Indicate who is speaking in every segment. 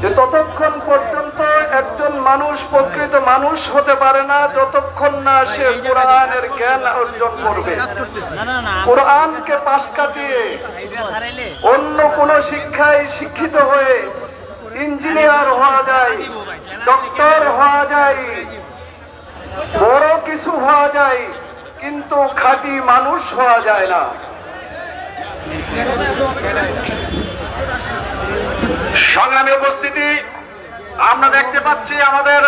Speaker 1: যে ততক্ষণ পর্যন্ত একজন মানুষ প্রকৃত মানুষ হতে পারে না যতক্ষণ না সে কোরআনের জ্ঞান অর্জন করবে। কোরআনকে পাশ কাটিয়ে অন্য কোন শিক্ষায় শিক্ষিত হয়ে ইঞ্জিনিয়ার হওয়া যায়, ডক্টর হওয়া যায়, বড় কিছু হওয়া যায়, কিন্তু খাঁটি মানুষ হওয়া যায় না। সংগ্রামী উপস্থিতি, আমরা দেখতে পাচ্ছি আমাদের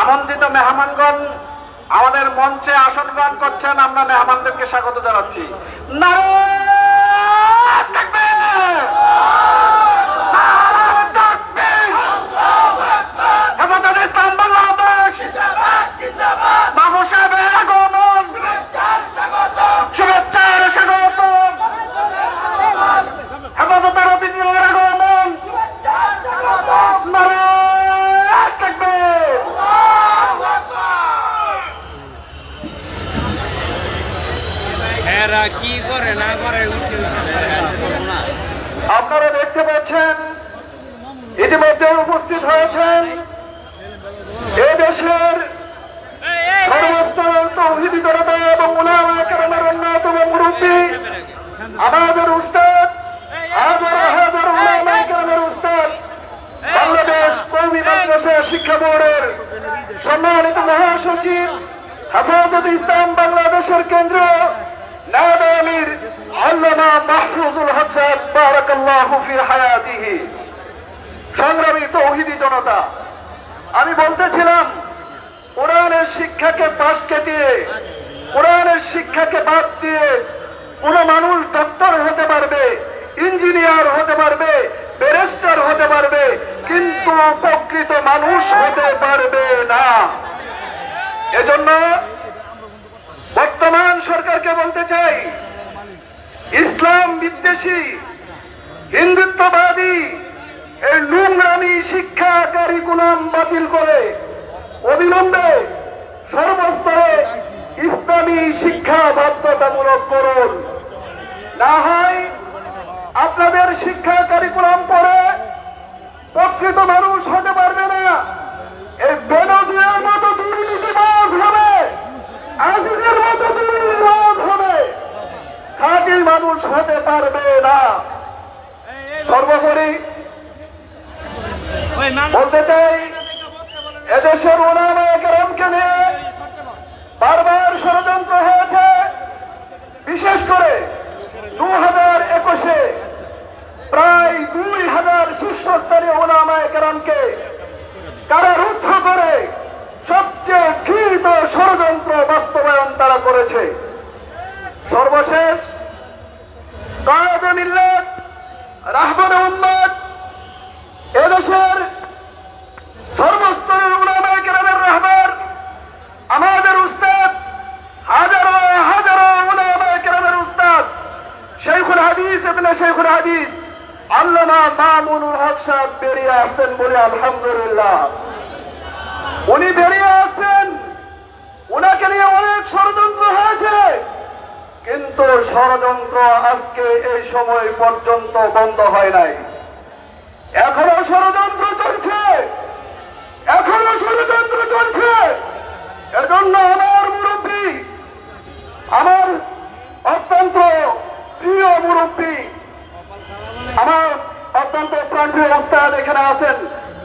Speaker 1: আমন্ত্রিত মেহমানগণ আমাদের মঞ্চে আসন গ্রহণ করছেন। আমরা মেহমানদেরকে স্বাগত জানাচ্ছি। নারায়ে তাকবীর, নারায়ে তাকবীর, হেফাজত ইসলাম বাংলাদেশ জিন্দাবাদ, মাহফুজ সাহেবের আগমন, শুভেচ্ছার স্বাগতম, হেফাজতের অতিথির আগমন, নারায়ে তাকবীর।
Speaker 2: কি করে না করে
Speaker 1: আপনারা দেখতে পাচ্ছেন ইতিমধ্যে উপস্থিত হয়েছেন এদেশের সর্বস্তরের তৌহিদি জনতা এবং উলামায়ে কেরামের অন্যতম মুরব্বী আমাদের উস্তাদ, হাজার হাজার উলামায়ে কেরামের উস্তাদ, বাংলাদেশ কওমি মাদ্রাসা শিক্ষা বোর্ডের সম্মানিত মহাসচিব, হেফাজত ইসলাম বাংলাদেশের কেন্দ্রীয় নায়েবে আমির আল্লামা মাহফুজুল হক সাহেব বারাকাল্লাহু ফি হায়াতিহি। সংগ্রামী তৌহিদি জনতা, আমি বলতেছিলাম কোরআনের শিক্ষাকে পাশ কাটিয়ে, কোরআনের শিক্ষাকে বাদ দিয়ে কোন মানুষ ডক্টর হতে পারবে, ইঞ্জিনিয়ার হতে পারবে, ব্যারিস্টার হতে পারবে, কিন্তু প্রকৃত মানুষ হতে পারবে না। এজন্য বর্তমান সরকারকে বলতে চাই, ইসলাম বিদ্বেষী, হিন্দুত্ববাদী এই নোংরামি শিক্ষা কারিকুলাম বাতিল করে অবিলম্বে সর্বস্তরে ইসলামী শিক্ষা বাধ্যতামূলক করুন। না হয় আপনাদের শিক্ষা কারিকুলাম পড়ে প্রকৃত মানুষ হতে পারবে না, এই বেনজিরের মতো দুর্নীতিবাজ হবে, আজিজের মতো দুর্নীতিবাজ হবে, খাঁটি মানুষ হতে পারবে না। সর্বোপরি বলতে চাই, এদেশের উলামায়ে কেরামকে নিয়ে বারবার ষড়যন্ত্র হয়েছে। বিশেষ করে 2021-এ প্রায় 2000 শীর্ষস্থানীয় উলামায়ে কেরামকে কারারুদ্ধ করে সবচেয়ে ঘৃণিত ষড়যন্ত্র বাস্তবায়ন তারা করেছে। সর্বশেষ কায়েদে মিল্লাত, রাহবারে উম্মাত, এদেশের সর্বস্তরের উলামায়ে কেরামের রাহবার, আমাদের উস্তাদ, হাজারো হাজারো উলামায়ে কেরামের উস্তাদ, শাইখুল হাদিস ইবনে শাইখুল হাদিস আল্লামা মামুনুল হক সাহেব বেরিয়ে আসতেন বলে আলহামদুলিল্লাহ। উনি বেরিয়ে আসছেন, উনাকে নিয়ে অনেক ষড়যন্ত্র হয়েছে, কিন্তু ষড়যন্ত্র আজকে এই সময় পর্যন্ত বন্ধ হয় নাই। এখনো ষড়যন্ত্র চলছে, এখনো ষড়যন্ত্র চলছে। এজন্য আমার মুরব্বী, আমার অত্যন্ত প্রিয় মুরব্বী, আমার অত্যন্ত প্রাণপ্রিয় উস্তাদ এখানে আছেন,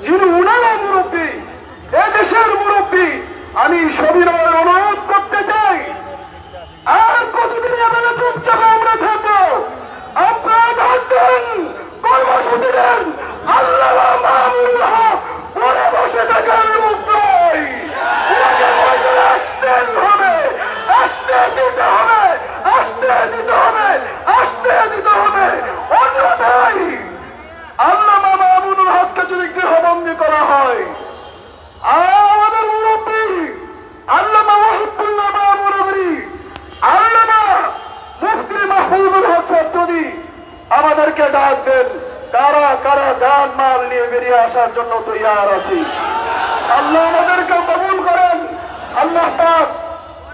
Speaker 1: যিনি উনারা মুরব্বী, এদেশের মুরব্বী, আমি সবিনয় অনুরোধ করতে চাই, আর কতদিন আপনারা চুপচাপ আমরা থাকবো? আপনারা থাকবেন, কর্মসূচি দেন, আল্লামা মামুনুল হক পরে বসে থাকার লোক নয়, ওনাকে ময়দানে আসতে হবে, আসতে দিতে হবে, আসতে দিতে হবে, আসতে দিতে হবে। অন্যথায় আল্লামা মামুনুল হককে যদি গৃহবন্দী করা হয়, আমাদের মুরব্বী আল্লামা ওয়াহিদুল্লাহ মামুনুল, আল্লামা মুফতি মাহফুজুল হক সাহেব যদি আমাদেরকে ডাক দেন, কারা কারা জান মাল নিয়ে বেরিয়ে আসার জন্য তৈয়ার আছি। আল্লাহ আমাদেরকে কবুল করেন। আল্লাহ পাক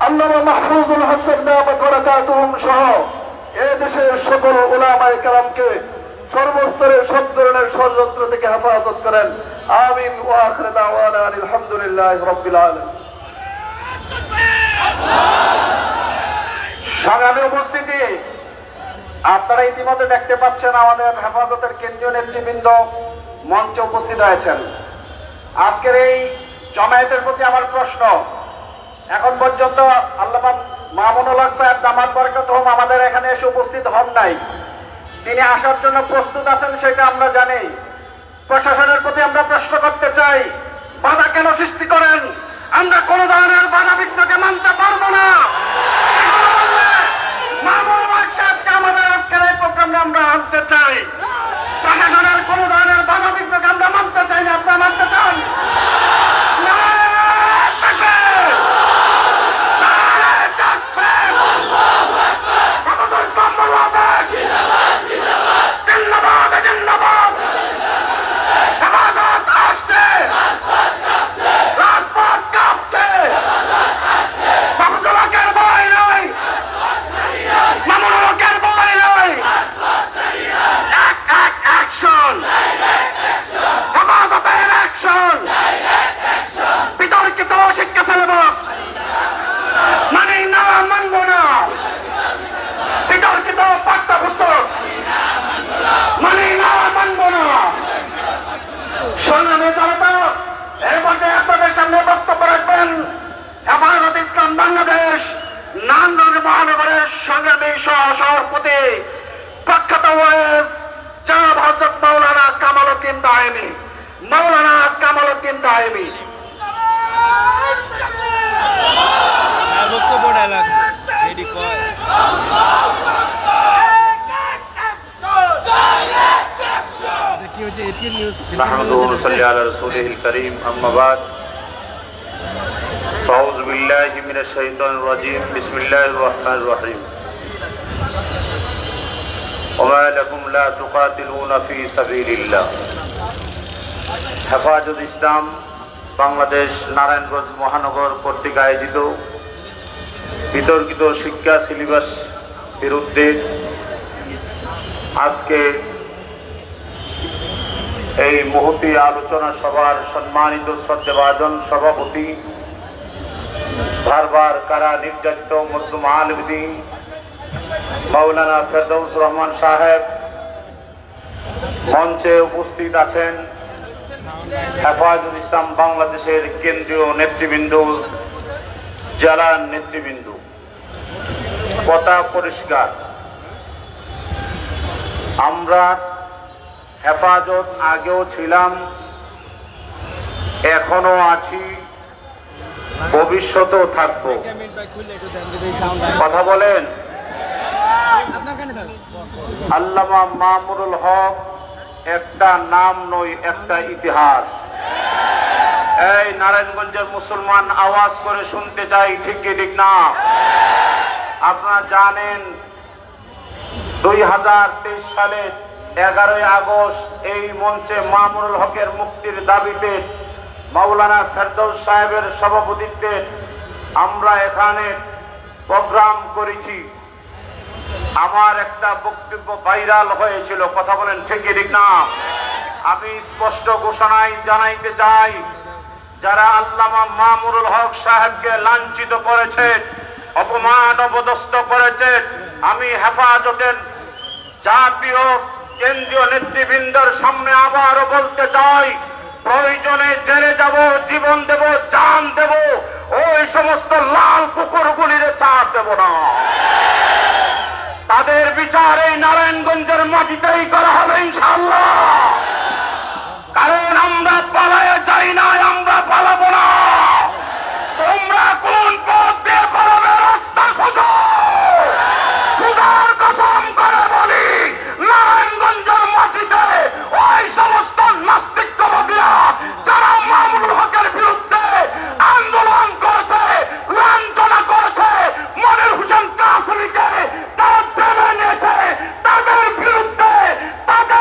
Speaker 1: আল্লামা মাহফুজুল হক সাহেব দামাত বারাকাতুহুম সহ এ দেশের সকল উলামায়ে কেরামকে সর্বস্তরে সত্য হেফাজত করেন। আমিন ওয়া আখির দাওয়ানা আলহামদুলিল্লাহি রাব্বিল আলামিন। সংগ্রামী উপস্থিতি, আপনারা ইতিমধ্যে দেখতে পাচ্ছেন আমাদের হেফাজতের কেন্দ্রীয় নেতৃবৃন্দ মঞ্চে উপস্থিত হয়েছেন। আজকের এই জমায়েতের প্রতি আমার প্রশ্ন, এখন পর্যন্ত আল্লামা মামুনুল হক সাহেব দামাত বরকতুহুম আমাদের এখানে এসে উপস্থিত হন নাই। তিনি আসার জন্য প্রস্তুত আছেন সেটা আমরা জানি। প্রশাসনের প্রতি আমরা প্রশ্ন করতে চাই, বাধা কেন সৃষ্টি করেন? আমরা কোন ধরনের বাধা বিঘ্নকে মানতে পারবো না। মামুনুল হক সাহেবকে আমাদের আজকের এই প্রোগ্রামে আমরা আনতে চাই। প্রশাসনের কোন ধরনের বাধা বিঘ্নকে আমরা মানতে চাই না। আপনারা মানতে চান? মহানগরের সংগ্রামী সহসভাপতি প্রখ্যাত ওয়াইস জনাব হযরত মাওলানা কামালউদ্দিন দায়েমী, মাওলানা কামালউদ্দিন দায়েমী। أعوذ بالله من الشيطان الرجيم بسم الله الرحمن الرحيم وما لكم لا تقاتلون في سبيل الله হেফাজত ইসলাম বাংলাদেশ নারায়ণগঞ্জ মহানগর কর্তৃক আয়োজিত বিতর্কিত শিক্ষা সিলেবাস বিরুদ্ধে আজকে এই মুহূর্তে আলোচনা সভার সম্মানিত শ্রদ্ধেভাজন সভাপতি, বারবার কারা নির্যাতিত মজলুম আলেম দ্বীন মাওলানা ফেরদৌস রহমান সাহেব, মঞ্চে উপস্থিত আছেন হেফাজত ইসলাম বাংলাদেশের কেন্দ্রীয় নেতৃবৃন্দ, জেলা নেতৃবৃন্দ। কথা পরিষ্কার, আমরা হেফাজত আগেও ছিলাম, এখনো আছি, ভবিষ্যতেও থাকবো। কথা বলেন। আল্লামা মামুনুল হক একটা নাম নয়, একটা ইতিহাস। এই নারায়ণগঞ্জের মুসলমান আওয়াজ করে শুনতে চাই, ঠিক কি ঠিক না? আপনারা জানেন 2023 সালের 11ই আগস্ট এই মঞ্চে মামুনুল হকের মুক্তির দাবিতে মাওলানা ফেরদৌস সাহেবের সভাপতিত্বে আমরা এখানে প্রোগ্রাম করেছি। আমার একটা বক্তব্য ভাইরাল হয়েছিল। কথা বলেন, ঠিক ঠিক না? আমি স্পষ্ট ঘোষণায় জানাইতে চাই, যারা আল্লামা মামুনুল হক সাহেবকে লাঞ্ছিত করেছে, অপমান অপদস্থ করেছে, আমি হেফাজতের জাতীয় কেন্দ্রীয় নেতৃবৃন্দের সামনে আবারও বলতে চাই, প্রয়োজনে জেলে যাব, জীবন দেব, জান দেব, ওই সমস্ত লাল কুকুরগুলির ছাড় দেব না। তাদের বিচার এই নারায়ণগঞ্জের মাটিতেই করা হবে ইনশাআল্লাহ। কারণ আমরা পালায়ে যাই না, আমরা পালাবো না। তোমরা কোন পথ দিয়ে পালাবে, রাস্তা খোঁজো। খোদার কসম করে বলি, নারায়ণগঞ্জের মাটিতে ওই সমস্ত নাস্তিকবাদীরা যারা মামুনুল হকের বিরুদ্ধে আন্দোলন করেছে, লাঞ্ছনা করেছে, মনির হোসেন কাসেমীকে তারা টেনে নিয়েছে, তাদের বিরুদ্ধে তাদের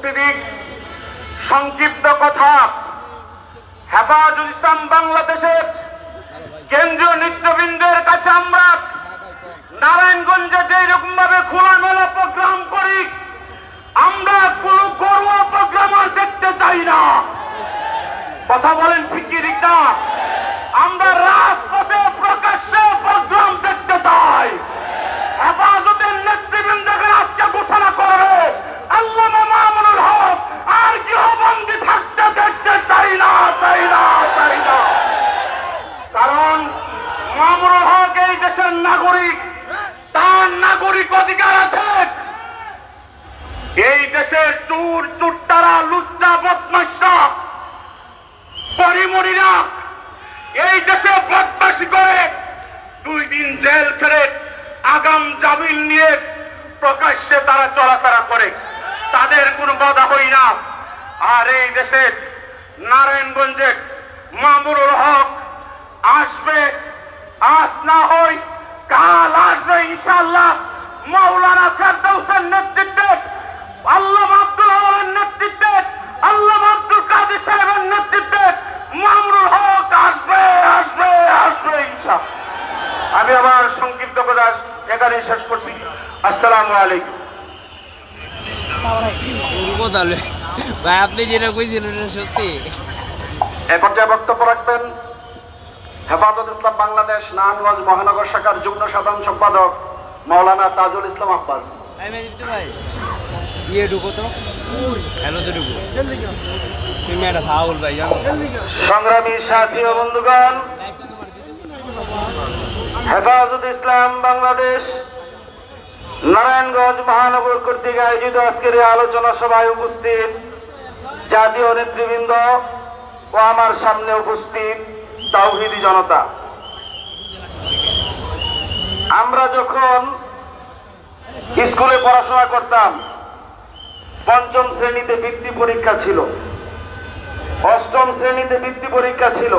Speaker 1: উপস্থিতি, সংক্ষিপ্ত কথা, হেফাজতুল ইসলাম বাংলাদেশের কেন্দ্রীয় নেতৃবৃন্দের কাছে আমরা নারায়ণগঞ্জে যেরকম ভাবে খোলামেলা প্রোগ্রাম করি, আমরা কোন ঘরোয়া প্রোগ্রাম আর দেখতে চাই না। কথা বলেন ঠিক কি ঠিক না? আমরা রাজপথে প্রকাশ্যে প্রোগ্রাম দেখতে চাই। হেফাজতের নেতৃবৃন্দকে আজকে ঘোষণা করবে আল্লামা মামুনুল হক আর গৃহবন্দী থাকতে দেখতে চাই না, চাই না, চাই না। কারণ মামুনুল হক এই দেশের নাগরিক, তার নাগরিক অধিকার আছে। এই দেশের চোর চুট্টারা, লুচ্চা বদমাশরা, পরিমরিরা এই দেশে বদমাশি করে 2 দিন জেল খেলে আগাম জামিন নিয়ে প্রকাশ্যে তারা চলাফেরা করে, তাদের কোনো বাধা হই না। আর এই দেশের নারায়ণগঞ্জে মামুনুল হক আসবে, আজ না হয় কাল আসবে ইনশাআল্লাহ। মাওলানা ফেরদৌসের নেতৃত্বে, আল্লামা আব্দুল আওয়ালের নেতৃত্বে, আল্লামা আব্দুল কাদের সাহেবের নেতৃত্বে মামুনুল হক আসবে, আসবে, আসবে ইনশাআল্লাহ। আমি আবার সংক্ষিপ্ত কথা এখানে শেষ করছি। আসসালামু আলাইকুম।
Speaker 2: ভাই আপনি যেটা কইছিলেন সত্যি।
Speaker 1: এখন যে বক্তব্য রাখবেন হেফাজত ইসলাম বাংলাদেশ নারায়ণগঞ্জ মহানগর শাখার যুগ্ম সাধারণ সম্পাদক মাওলানা তাজুল ইসলাম আব্বাস।
Speaker 2: ভাই ইয়ে ঢুকো তো, হ্যালো তো ঢুকো, তুমি একটা ফাউল ভাই জানো।
Speaker 1: সংগ্রামী সাথী ও বন্ধুগণ, হেফাজত ইসলাম বাংলাদেশ নারায়ণগঞ্জ মহানগর কর্তৃক আয়োজিত আজকের এই আলোচনা সভায় উপস্থিত জাতীয় নেতৃবৃন্দ ও আমার সামনে উপস্থিত তাওহীদি জনতা, আমরা যখন স্কুলে পড়াশোনা করতাম, 5ম শ্রেণীতে বৃত্তি পরীক্ষা ছিল, 8ম শ্রেণীতে বৃত্তি পরীক্ষা ছিল,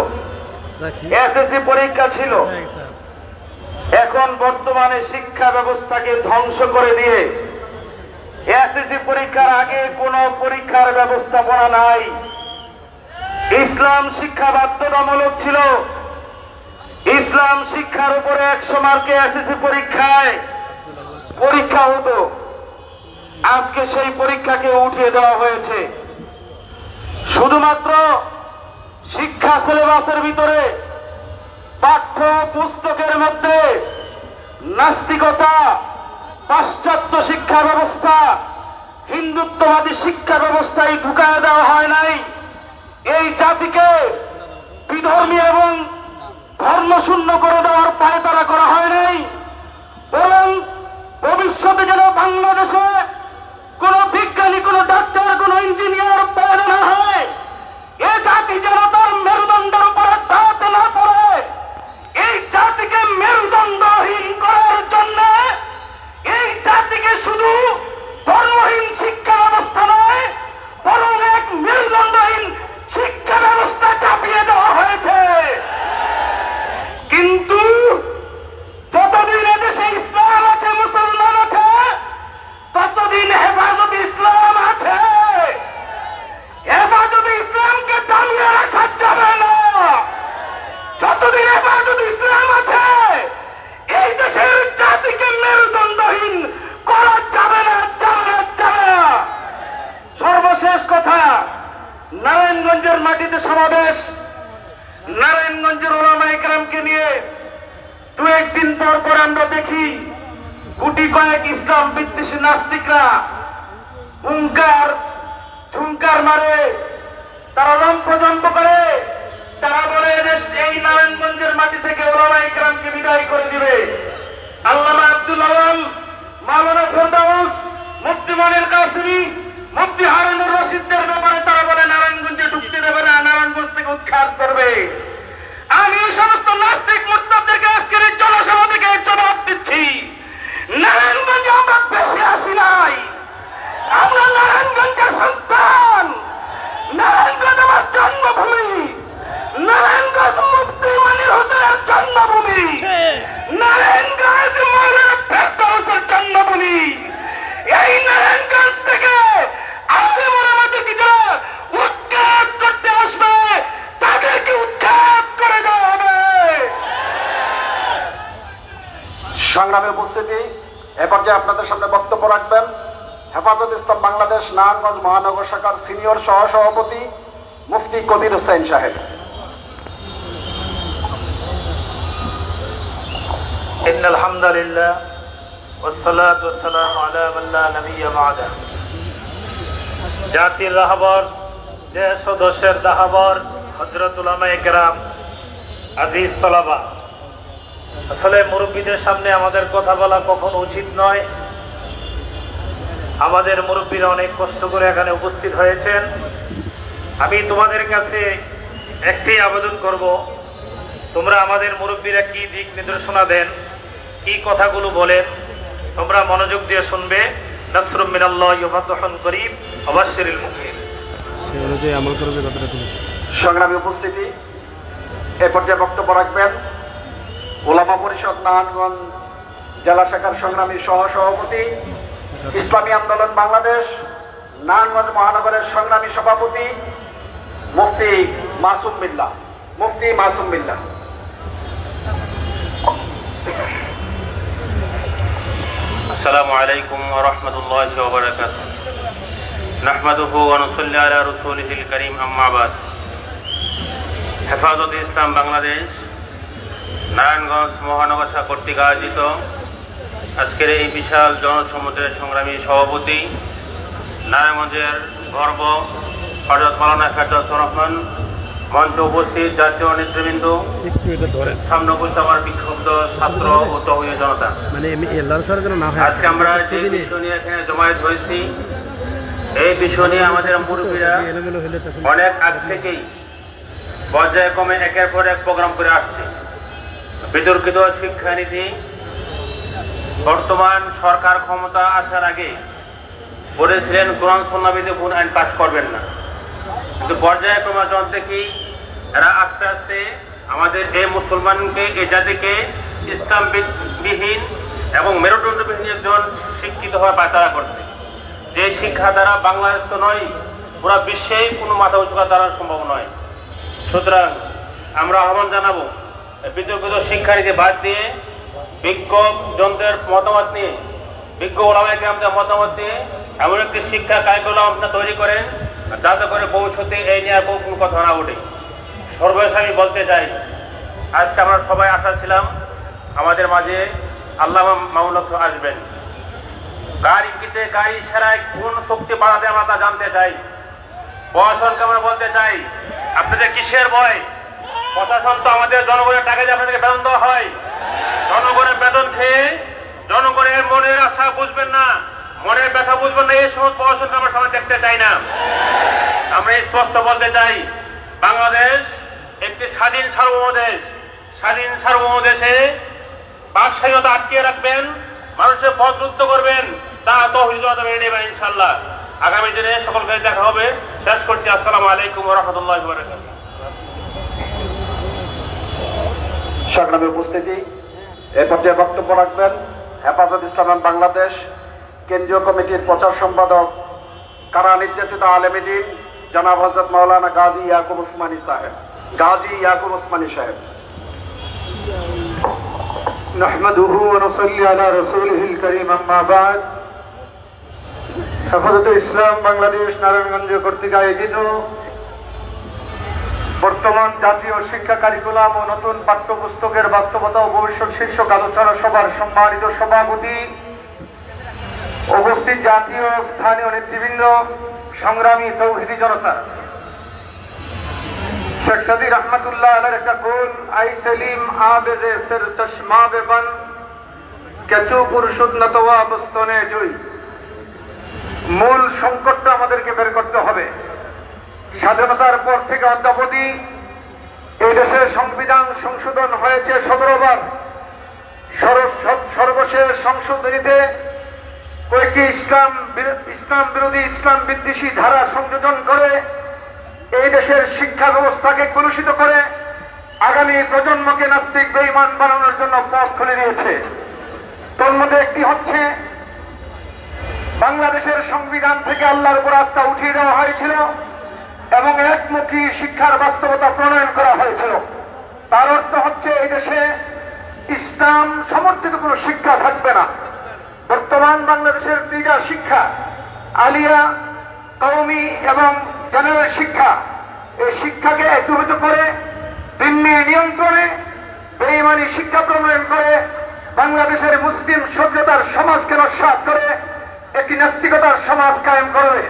Speaker 1: এসএসসি পরীক্ষা ছিল। এখন বর্তমানে শিক্ষা ব্যবস্থাকে ধ্বংস করে দিয়ে এসএসসি পরীক্ষার আগে কোনো পরীক্ষার ব্যবস্থাপনা নাই। ইসলাম শিক্ষা বাধ্যতামূলক ছিল। ইসলাম শিক্ষার উপরে 100 মার্কে এসএসসি পরীক্ষায় পরীক্ষা হতো। আজকে সেই পরীক্ষাকে উঠিয়ে দেওয়া হয়েছে। শুধুমাত্র শিক্ষা সিলেবাসের ভিতরে পাঠ্য পুস্তকের মধ্যে নাস্তিকতা, পাশ্চাত্য শিক্ষা ব্যবস্থা, হিন্দুত্ববাদী শিক্ষা ব্যবস্থায় ঢুকায় দেওয়া হয় নাই। এই জাতিকে বিধর্মী এবং ধর্মশূন্য করে দেওয়ার পায়তারা করা হয় নাই, বরং ভবিষ্যতে যেন বাংলাদেশে কোন বিজ্ঞানী, কোন ডাক্তার, কোন ইঞ্জিনিয়ার পয়দা না হয়, এ জাতি যেন তার মেরুদণ্ডের উপরে দাঁত না পড়ে। এই জাতিকে মেরুদণ্ডহীন করার জন্য এই জাতিকে শুধু ধর্মহীন শিক্ষা ব্যবস্থা নয়, বরং এক মেরুদণ্ডহীন শিক্ষা ব্যবস্থা চাপিয়ে দেওয়া হয়েছে। কিন্তু যতদিন এদেশে ইসলাম আছে, মুসলমান আছে, ততদিন হেফাজত ইসলাম আছে। হেফাজত ইসলামকে দামিয়ে রাখা যাবে না। যতদিন হেফাজত ইসলাম আছে, এই দেশের জাতিকে মেরুদণ্ডহীন করা যাবে না, যাবে না, যাবে না। সর্বশেষ কথা, নারায়ণগঞ্জের মাটিতে সমাবেশ, নারায়ণগঞ্জের উলামায়ে কেরামকে নিয়ে 2-1 দিন পর পর আমরা দেখি গুটি কয়েক ইসলাম বিদ্বেষী নাস্তিকরা হুঙ্কার ঝুঙ্কার মারে, তারা রম্পজম্প করে, তারা বলে এই নারায়ণগঞ্জের মাটি থেকে উলামায়ে কেরামকে বিদায় করে দিবে। আল্লামা আব্দুল আওয়াল, মাওলানা ফেরদৌস, মুফতি মনির কাসেমি, মুফতি হারুনুর রশিদদের ব্যাপারে তারা বলে নারায়ণগঞ্জে ঢুকতে দেবে না, নারায়ণগঞ্জ থেকে উৎখাত করবে। আমি এই সমস্ত নাস্তিক মুরতাদদেরকে আজকের এই জনসভা থেকে জবাব দিচ্ছি, নারায়ণগঞ্জে আমরা বেশি আসি নাই, আমরা নারায়ণগঞ্জের সন্তান। নারায়ণগঞ্জ আমার জন্মভূমি, নারায়ণগঞ্জ সংগ্রামে উপস্থিতি, এ পর্যায়ে আপনাদের সামনে বক্তব্য রাখবেন হেফাজত ইসলাম বাংলাদেশ নারায়ণগঞ্জ মহানগর শাখার সিনিয়র সহসভাপতি মুফতি কবির হোসেন সাহেব।
Speaker 3: ইন্নাল হামদুলিল্লাহ ওয়াসসালাতু ওয়াসসালামু আলা মান লা নাবিয়্যা বা'দা। জাতির রাহবর, দেশ ও দেশের দাহবর, হযরত উলামায়ে কেরাম, আজিজ তলাবা, আসলে মুরব্বীদের সামনে আমাদের কথা বলা কখনো উচিত নয়। আমাদের মুরব্বীরা অনেক কষ্ট করে এখানে উপস্থিত হয়েছেন। আমি তোমাদের কাছে একটি আবেদন করব, তোমরা আমাদের মুরব্বীরা কি দিক নির্দেশনা দেন, কি কথাগুলো বলেন, তোমরা মনোযোগ দিয়ে শুনবে। নাসরুম মিনাল্লাহি ওয়া ফাতহুন করিম ওয়া বাশশিরিল মুমিনিন।
Speaker 2: সেই অনুযায়ী আমল করবে কথাটা তুমি।
Speaker 1: সংগ্রামী উপস্থিতি, এ পর্যায়ে বক্তব্য রাখবেন ওলামা পরিষদ নারায়ণগঞ্জ জেলা শাখার সংগ্রামী সহসভাপতি, ইসলামী আন্দোলন বাংলাদেশ নারায়ণগঞ্জ মহানগরের সংগ্রামী সভাপতি মুফতি মাসুম বিল্লাহ। মুফতি মাসুম বিল্লাহ।
Speaker 3: আসসালামু আলাইকুম ওয়া রাহমাতুল্লাহি ওয়া বারাকাতুহু। নাহমাদুহু ওয়া নুসাল্লি আলা রাসূলিহিল কারীম, আম্মা বাদ। হেফাজত ইসলাম বাংলাদেশ নারায়ণগঞ্জ মহানগর শাখা কর্তৃক আয়োজিত আজকের এই বিশাল জনসমুদ্রের সংগ্রামী সভাপতি, নারায়ণগঞ্জের গর্ব হযরত মাওলানা ফেরদৌসুর রহমান, মঞ্চে উপস্থিত জাতীয় নেতৃবৃন্দ, সামনে উপস্থিত আমার বিক্ষুব্ধ ছাত্র ও তৌহিদি জনতা, আজকে আমরা যে বিষয় নিয়ে এখানে জমায়েত হয়েছি, এই বিষয় নিয়ে আমাদের মুরব্বীরা অনেক আগ থেকেই পর্যায়ক্রমে একের পর এক প্রোগ্রাম করে আসছে। বিতর্কিত শিক্ষানীতি বর্তমান সরকার ক্ষমতা আসার আগে বলেছিলেন কোরআন সুন্নাহ ভিত্তিক কোন আইন পাস করবেন না, কিন্তু পর্যায়ক্রমে যখন দেখি এরা আস্তে আস্তে আমাদের এই মুসলমানকে, এই জাতিকে ইসলাম বিহীন এবং মেরুদণ্ডবিহীন একজন শিক্ষিত হওয়ার পায়তারা করছে, যে শিক্ষা দ্বারা বাংলাদেশ তো নয়, পুরা বিশ্বেই কোনো মাথা উঁচু করা দ্বারা সম্ভব নয়। সুতরাং আমরা আহ্বান জানাবো, বিতর্কিত শিক্ষানীতি বাদ দিয়ে বিজ্ঞ জনদের মতামত নিয়ে, বিজ্ঞ ওলামায়ে কেরামদের মতামত নিয়ে এমন একটি শিক্ষা কারিকুলাম আপনারা তৈরি করেন যাতে করে ভবিষ্যতে এই নিয়ে আর কোনো কথা না ওঠে। সর্বশেষ আমি বলতে চাই, আজকে আমরা সবাই আশা ছিলাম আমাদের মাঝে আল্লামা মামুনুল হক আসবেন। কার ইঙ্গিতে, কার ইশারায় কোন শক্তি বাড়াতে আমরা তা জানতে চাই। প্রশাসনকে আমরা বলতে চাই, আপনাদের কিসের ভয়? প্রশাসন তো আমাদের জনগণের টাকা দিয়ে আপনাদেরকে বেতন দেওয়া হয়। জনগণের বেতন খেয়ে জনগণের মনের আশা বুঝবেন না, মনের ব্যথা বুঝবেন না, এই সমস্ত প্রশাসনকে আমরা সবাই দেখতে চাই না। আমরা স্পষ্ট বলতে চাই, বাংলাদেশ একটি স্বাধীন সার্বভৌম দেশ। স্বাধীন সার্বভৌম দেশে বাক স্বাধীনতা আটকিয়ে রাখবেন, মানুষের পথ রুদ্ধ করবেন, তা তৌহিদ জনতা মেনে নেবেন ইনশাআল্লাহ। আগামী দিনে সকলকে দেখা হবে। শেষ করছি। আসসালামু আলাইকুম ওয়া রাহমাতুল্লাহি ওয়া বারাকাতুহু।
Speaker 1: সংগ্রামী উপস্থিতি, এ পর্যায়ে বক্তব্য রাখবেন হেফাজত ইসলাম বাংলাদেশ কেন্দ্রীয় কমিটির প্রচার সম্পাদক, কারা নির্যাতিত আলেমে দ্বীন জনাব হযরত মাওলানা গাজী ইয়াকুব উসমানী সাহেব। গাজী ইয়াকুব উসমানী সাহেব।
Speaker 4: নাহমাদুহু ওয়া নুসাল্লি আলা রাসূলিহিল কারীম, আম্মা বা'দ। হেফাজত ইসলাম বাংলাদেশ নারায়ণগঞ্জ কর্তৃক আয়োজিত বর্তমান জাতীয় শিক্ষা কারিকুলাম ও নতুন পাঠ্যপুস্তকের বাস্তবতা ও ভবিষ্যৎ শীর্ষক আলোচনা সভার সম্মানিত সভাপতি, উপস্থিত জাতীয় স্থানীয় নেতৃবৃন্দ, সংগ্রামী তৌহিদি জনতা, শেখ সাদী রহমতুল্লাহ আলাইহির একটা কুল, আই সেলিম আবেজে সির চশমা বেবন কেচু পুরুষুদ নতওয়া বস্তনে জুই। মূল সংকটটা আমাদেরকে বের করতে হবে। স্বাধীনতার পর থেকে অদ্যাবধি এই দেশের সংবিধান সংশোধন হয়েছে 17 বার। সর্বশেষ সংশোধনীতে কয়েকটি ইসলাম বিরোধী, ইসলাম বিদ্বেষী ধারা সংযোজন করে এই দেশের শিক্ষা ব্যবস্থাকে কলুষিত করে আগামী প্রজন্মকে নাস্তিক বেঈমান বানানোর জন্য পথ খুলে দিয়েছে। তন্মধ্যে একটি হচ্ছে, বাংলাদেশের সংবিধান থেকে আল্লাহর উপর আস্থা উঠিয়ে দেওয়া হয়েছিল এবং একমুখী শিক্ষার বাস্তবতা প্রণয়ন করা হয়েছিল। তার অর্থ হচ্ছে এই দেশে ইসলাম সমর্থিত কোনো শিক্ষা থাকবে না। বর্তমান বাংলাদেশের দুইটা শিক্ষা, আলিয়া, কওমি এবং জেনারেল শিক্ষা, এই শিক্ষাকে একীভূত করে দিল্লি নিয়ন্ত্রণে বেঈমানি শিক্ষা প্রণয়ন করে বাংলাদেশের মুসলিম সভ্যতার সমাজকে নস্যাৎ করে একটি নাস্তিকতার সমাজ কায়েম করবে।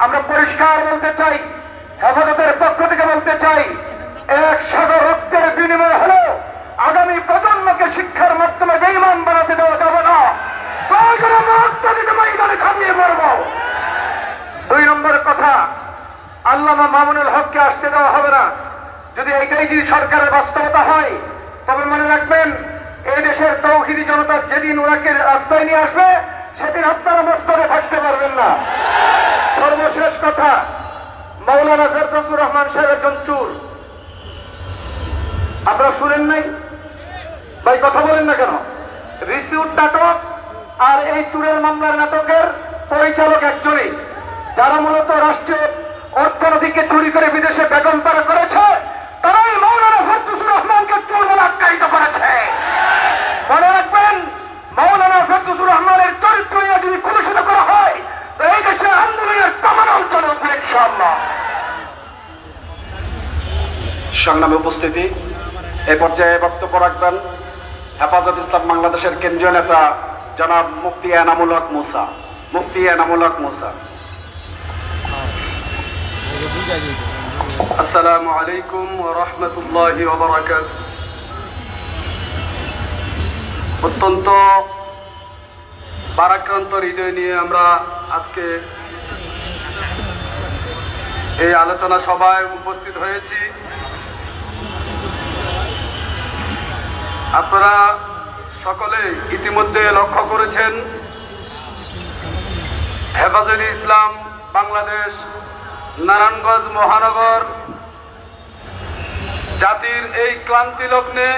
Speaker 4: আমরা পরিষ্কার বলতে চাই, হেফাজতের পক্ষ থেকে বলতে চাই, এক সাগর রক্তের বিনিময় হলেও আগামী প্রজন্মকে শিক্ষার মাধ্যমে বেঈমান বানাতে দেওয়া যাবে না। ময়দানে থামিয়ে পড়ব। 2 নম্বর কথা, আল্লামা মামুনুল হককে আসতে দেওয়া হবে না। যদি এইটাই যদি সরকারের বাস্তবতা হয়, তবে মনে রাখবেন এই দেশের তৌহিদি জনতা যেদিন ওনাকে রাস্তায় নিয়ে আসবে সেদিন আপনারা মস্তকে থাকতে পারবেন না। সর্বশেষ কথা, মাওলানা ফেরদৌসুর রহমান সাহেব একজন চোর। আপনারা শুনেন নাই ভাই? কথা বলেন না কেন? রিসিউট নাটক আর এই চুরের মামলার নাটকের পরিচালক একজনই, যারা মূলত রাষ্ট্রীয় অর্থনীতিকে চুরি করে বিদেশে বেগম পাড়া করেছে, তারাই মাওলানা ফেরদৌসুর রহমানকে চোর বলে আখ্যায়িত করেছে। মনে রাখবেন, মাওলানা ফেরদৌসুর রহমানের চরিত্র নিয়ে যদি কলুষিত করা হয় তো এই দেশে আন্দোলনের কামান চলে উঠবে ইনশাআল্লাহ।
Speaker 5: সংগ্রামে উপস্থিতি, এ পর্যায়ে বক্তব্য রাখবেন হেফাজত ইসলাম বাংলাদেশের কেন্দ্রীয় নেতা জনাব মুফতি এনামুল হক মুসা। মুফতি এনামুল হক মুসা।
Speaker 6: আসসালামু আলাইকুম ওয়া রাহমাতুল্লাহি ওয়া বারাকাতুহু। অত্যন্ত ভারাক্রান্ত হৃদয় নিয়ে আমরা আজকে এই আলোচনা সভায় উপস্থিত হয়েছি। আপনারা সকলে ইতিমধ্যে লক্ষ্য করেছেন, হেফাজত ইসলাম বাংলাদেশ নারায়ণগঞ্জ মহানগর জাতির এই ক্লান্তি লগ্নে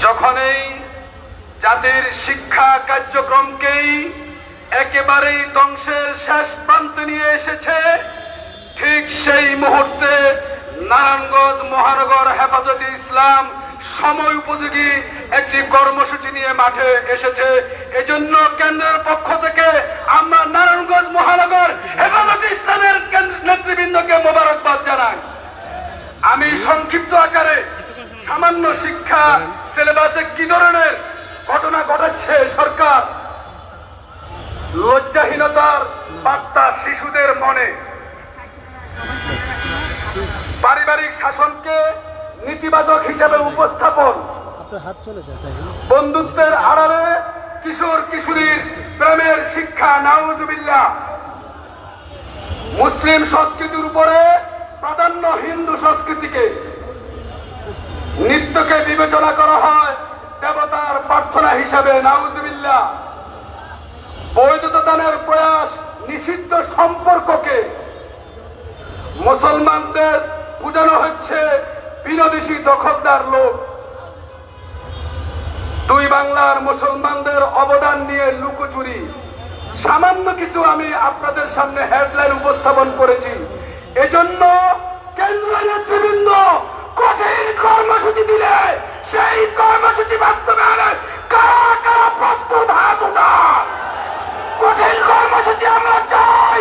Speaker 6: যখন এই জাতির শিক্ষা কার্যক্রমকেই একেবারেই ধ্বংসের শেষ প্রান্তে নিয়ে এসেছে, ঠিক সেই মুহূর্তে নারায়ণগঞ্জ মহানগর হেফাজত ইসলাম সময় উপযোগী একটি কর্মসূচি নিয়ে মাঠে এসেছে। এজন্য কেন্দ্রের পক্ষ থেকে আমরা নারায়ণগঞ্জ মহানগর হেফাজত ইসলামের নেতৃবৃন্দকে মোবারকবাদ জানাই। আমি সংক্ষিপ্ত আকারে সামান্য শিক্ষা সিলেবাসে কি ধরনের ঘটনা ঘটাচ্ছে সরকার, লজ্জাহীনতার বার্তা শিশুদের মনে, পারিবারিক শাসনকে নীতিবাচক হিসাবে উপস্থাপন, বন্ধুত্বের আড়ালে কিশোর কিশোরীর প্রেমের শিক্ষা, নাউজুবিল্লাহ, মুসলিম সংস্কৃতির উপরে প্রাধান্য হিন্দু সংস্কৃতিকে, নৃত্যকে বিবেচনা করা হয় দেবতার প্রার্থনা হিসাবে, নাউজুবিল্লাহ, বৈধতা দানের প্রয়াস, নিষিদ্ধ সম্পর্ককে মুসলমানদের বোঝানো হচ্ছে বিনদেশী দখলদার লোক। 2 বাংলার মুসলমানদের অবদান নিয়ে লুকোচুরি, সামান্য কিছু আমি আপনাদের সামনে হেডলাইন উপস্থাপন করেছি। এজন্য কেন্দ্রীয় নেতৃবৃন্দ কঠিন কর্মসূচি দিলে সেই কর্মসূচি বাস্তবায়নে কারা কারা প্রস্তুত হাত উঠান। কঠিন কর্মসূচি আমরা চাই,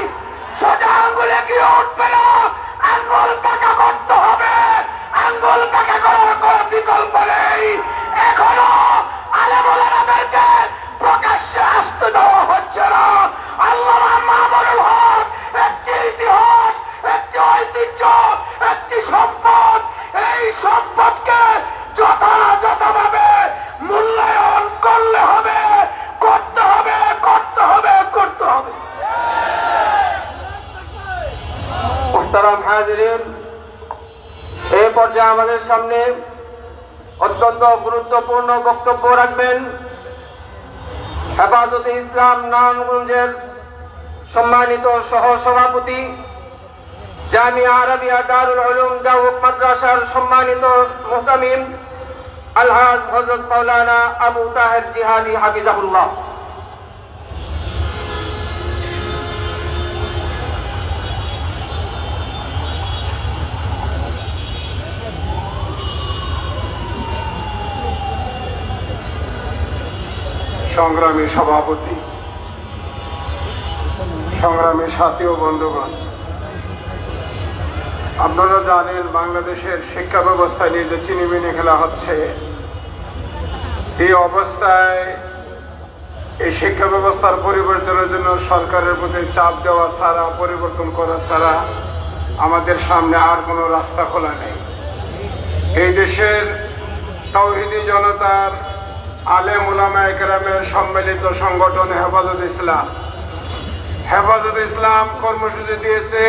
Speaker 6: সোজা আঙ্গুলে কি উঠবে না, আঙ্গুল পাকা করতে হবে। আঙ্গুল পাকা করার কোন বিকল্প নেই। এখনো আলেমুলামাদেরকে প্রকাশ্যে আসতে দেওয়া হচ্ছে না। আল্লামা মামুনুল হক একটি ইতিহাস, একটি ঐতিহ্য, একটি সম্পদ। এই সম্পদকে যথাযথভাবে মূল্যায়ন করলে হবে, করতে হবে, করতে হবে, করতে হবে। মুহতারাম হাজিরিন, এই পর্যায়ে আমাদের সামনে অত্যন্ত গুরুত্বপূর্ণ বক্তব্য রাখবেন হেফাজতে ইসলাম নারায়ণগঞ্জের সম্মানিত সহ সভাপতি, জামিয়া আরবিয়া দারুল উলুম দাউক মাদ্রাসার সম্মানিত মুহতামিম আলহাজ হযরত মাওলানা আবু তাহের জিহাদি হাফিজাহুল্লাহ।
Speaker 4: সংগ্রামী সভাপতি, সংগ্রামী সাথী ও বন্ধুগণ, আপনারা জানেন বাংলাদেশের শিক্ষা ব্যবস্থা নিয়ে যে চিনিমিনি খেলা হচ্ছে, এই অবস্থায় এই শিক্ষা ব্যবস্থার পরিবর্তনের জন্য সরকারের প্রতি চাপ দেওয়া ছাড়া, পরিবর্তন করা ছাড়া আমাদের সামনে আর কোনো রাস্তা খোলা নেই। এই দেশের তাওহীদি জনতার আলেম উলামায়ে কেরামের সম্মিলিত সংগঠন হেফাজত ইসলাম কর্মসূচি দিয়েছে,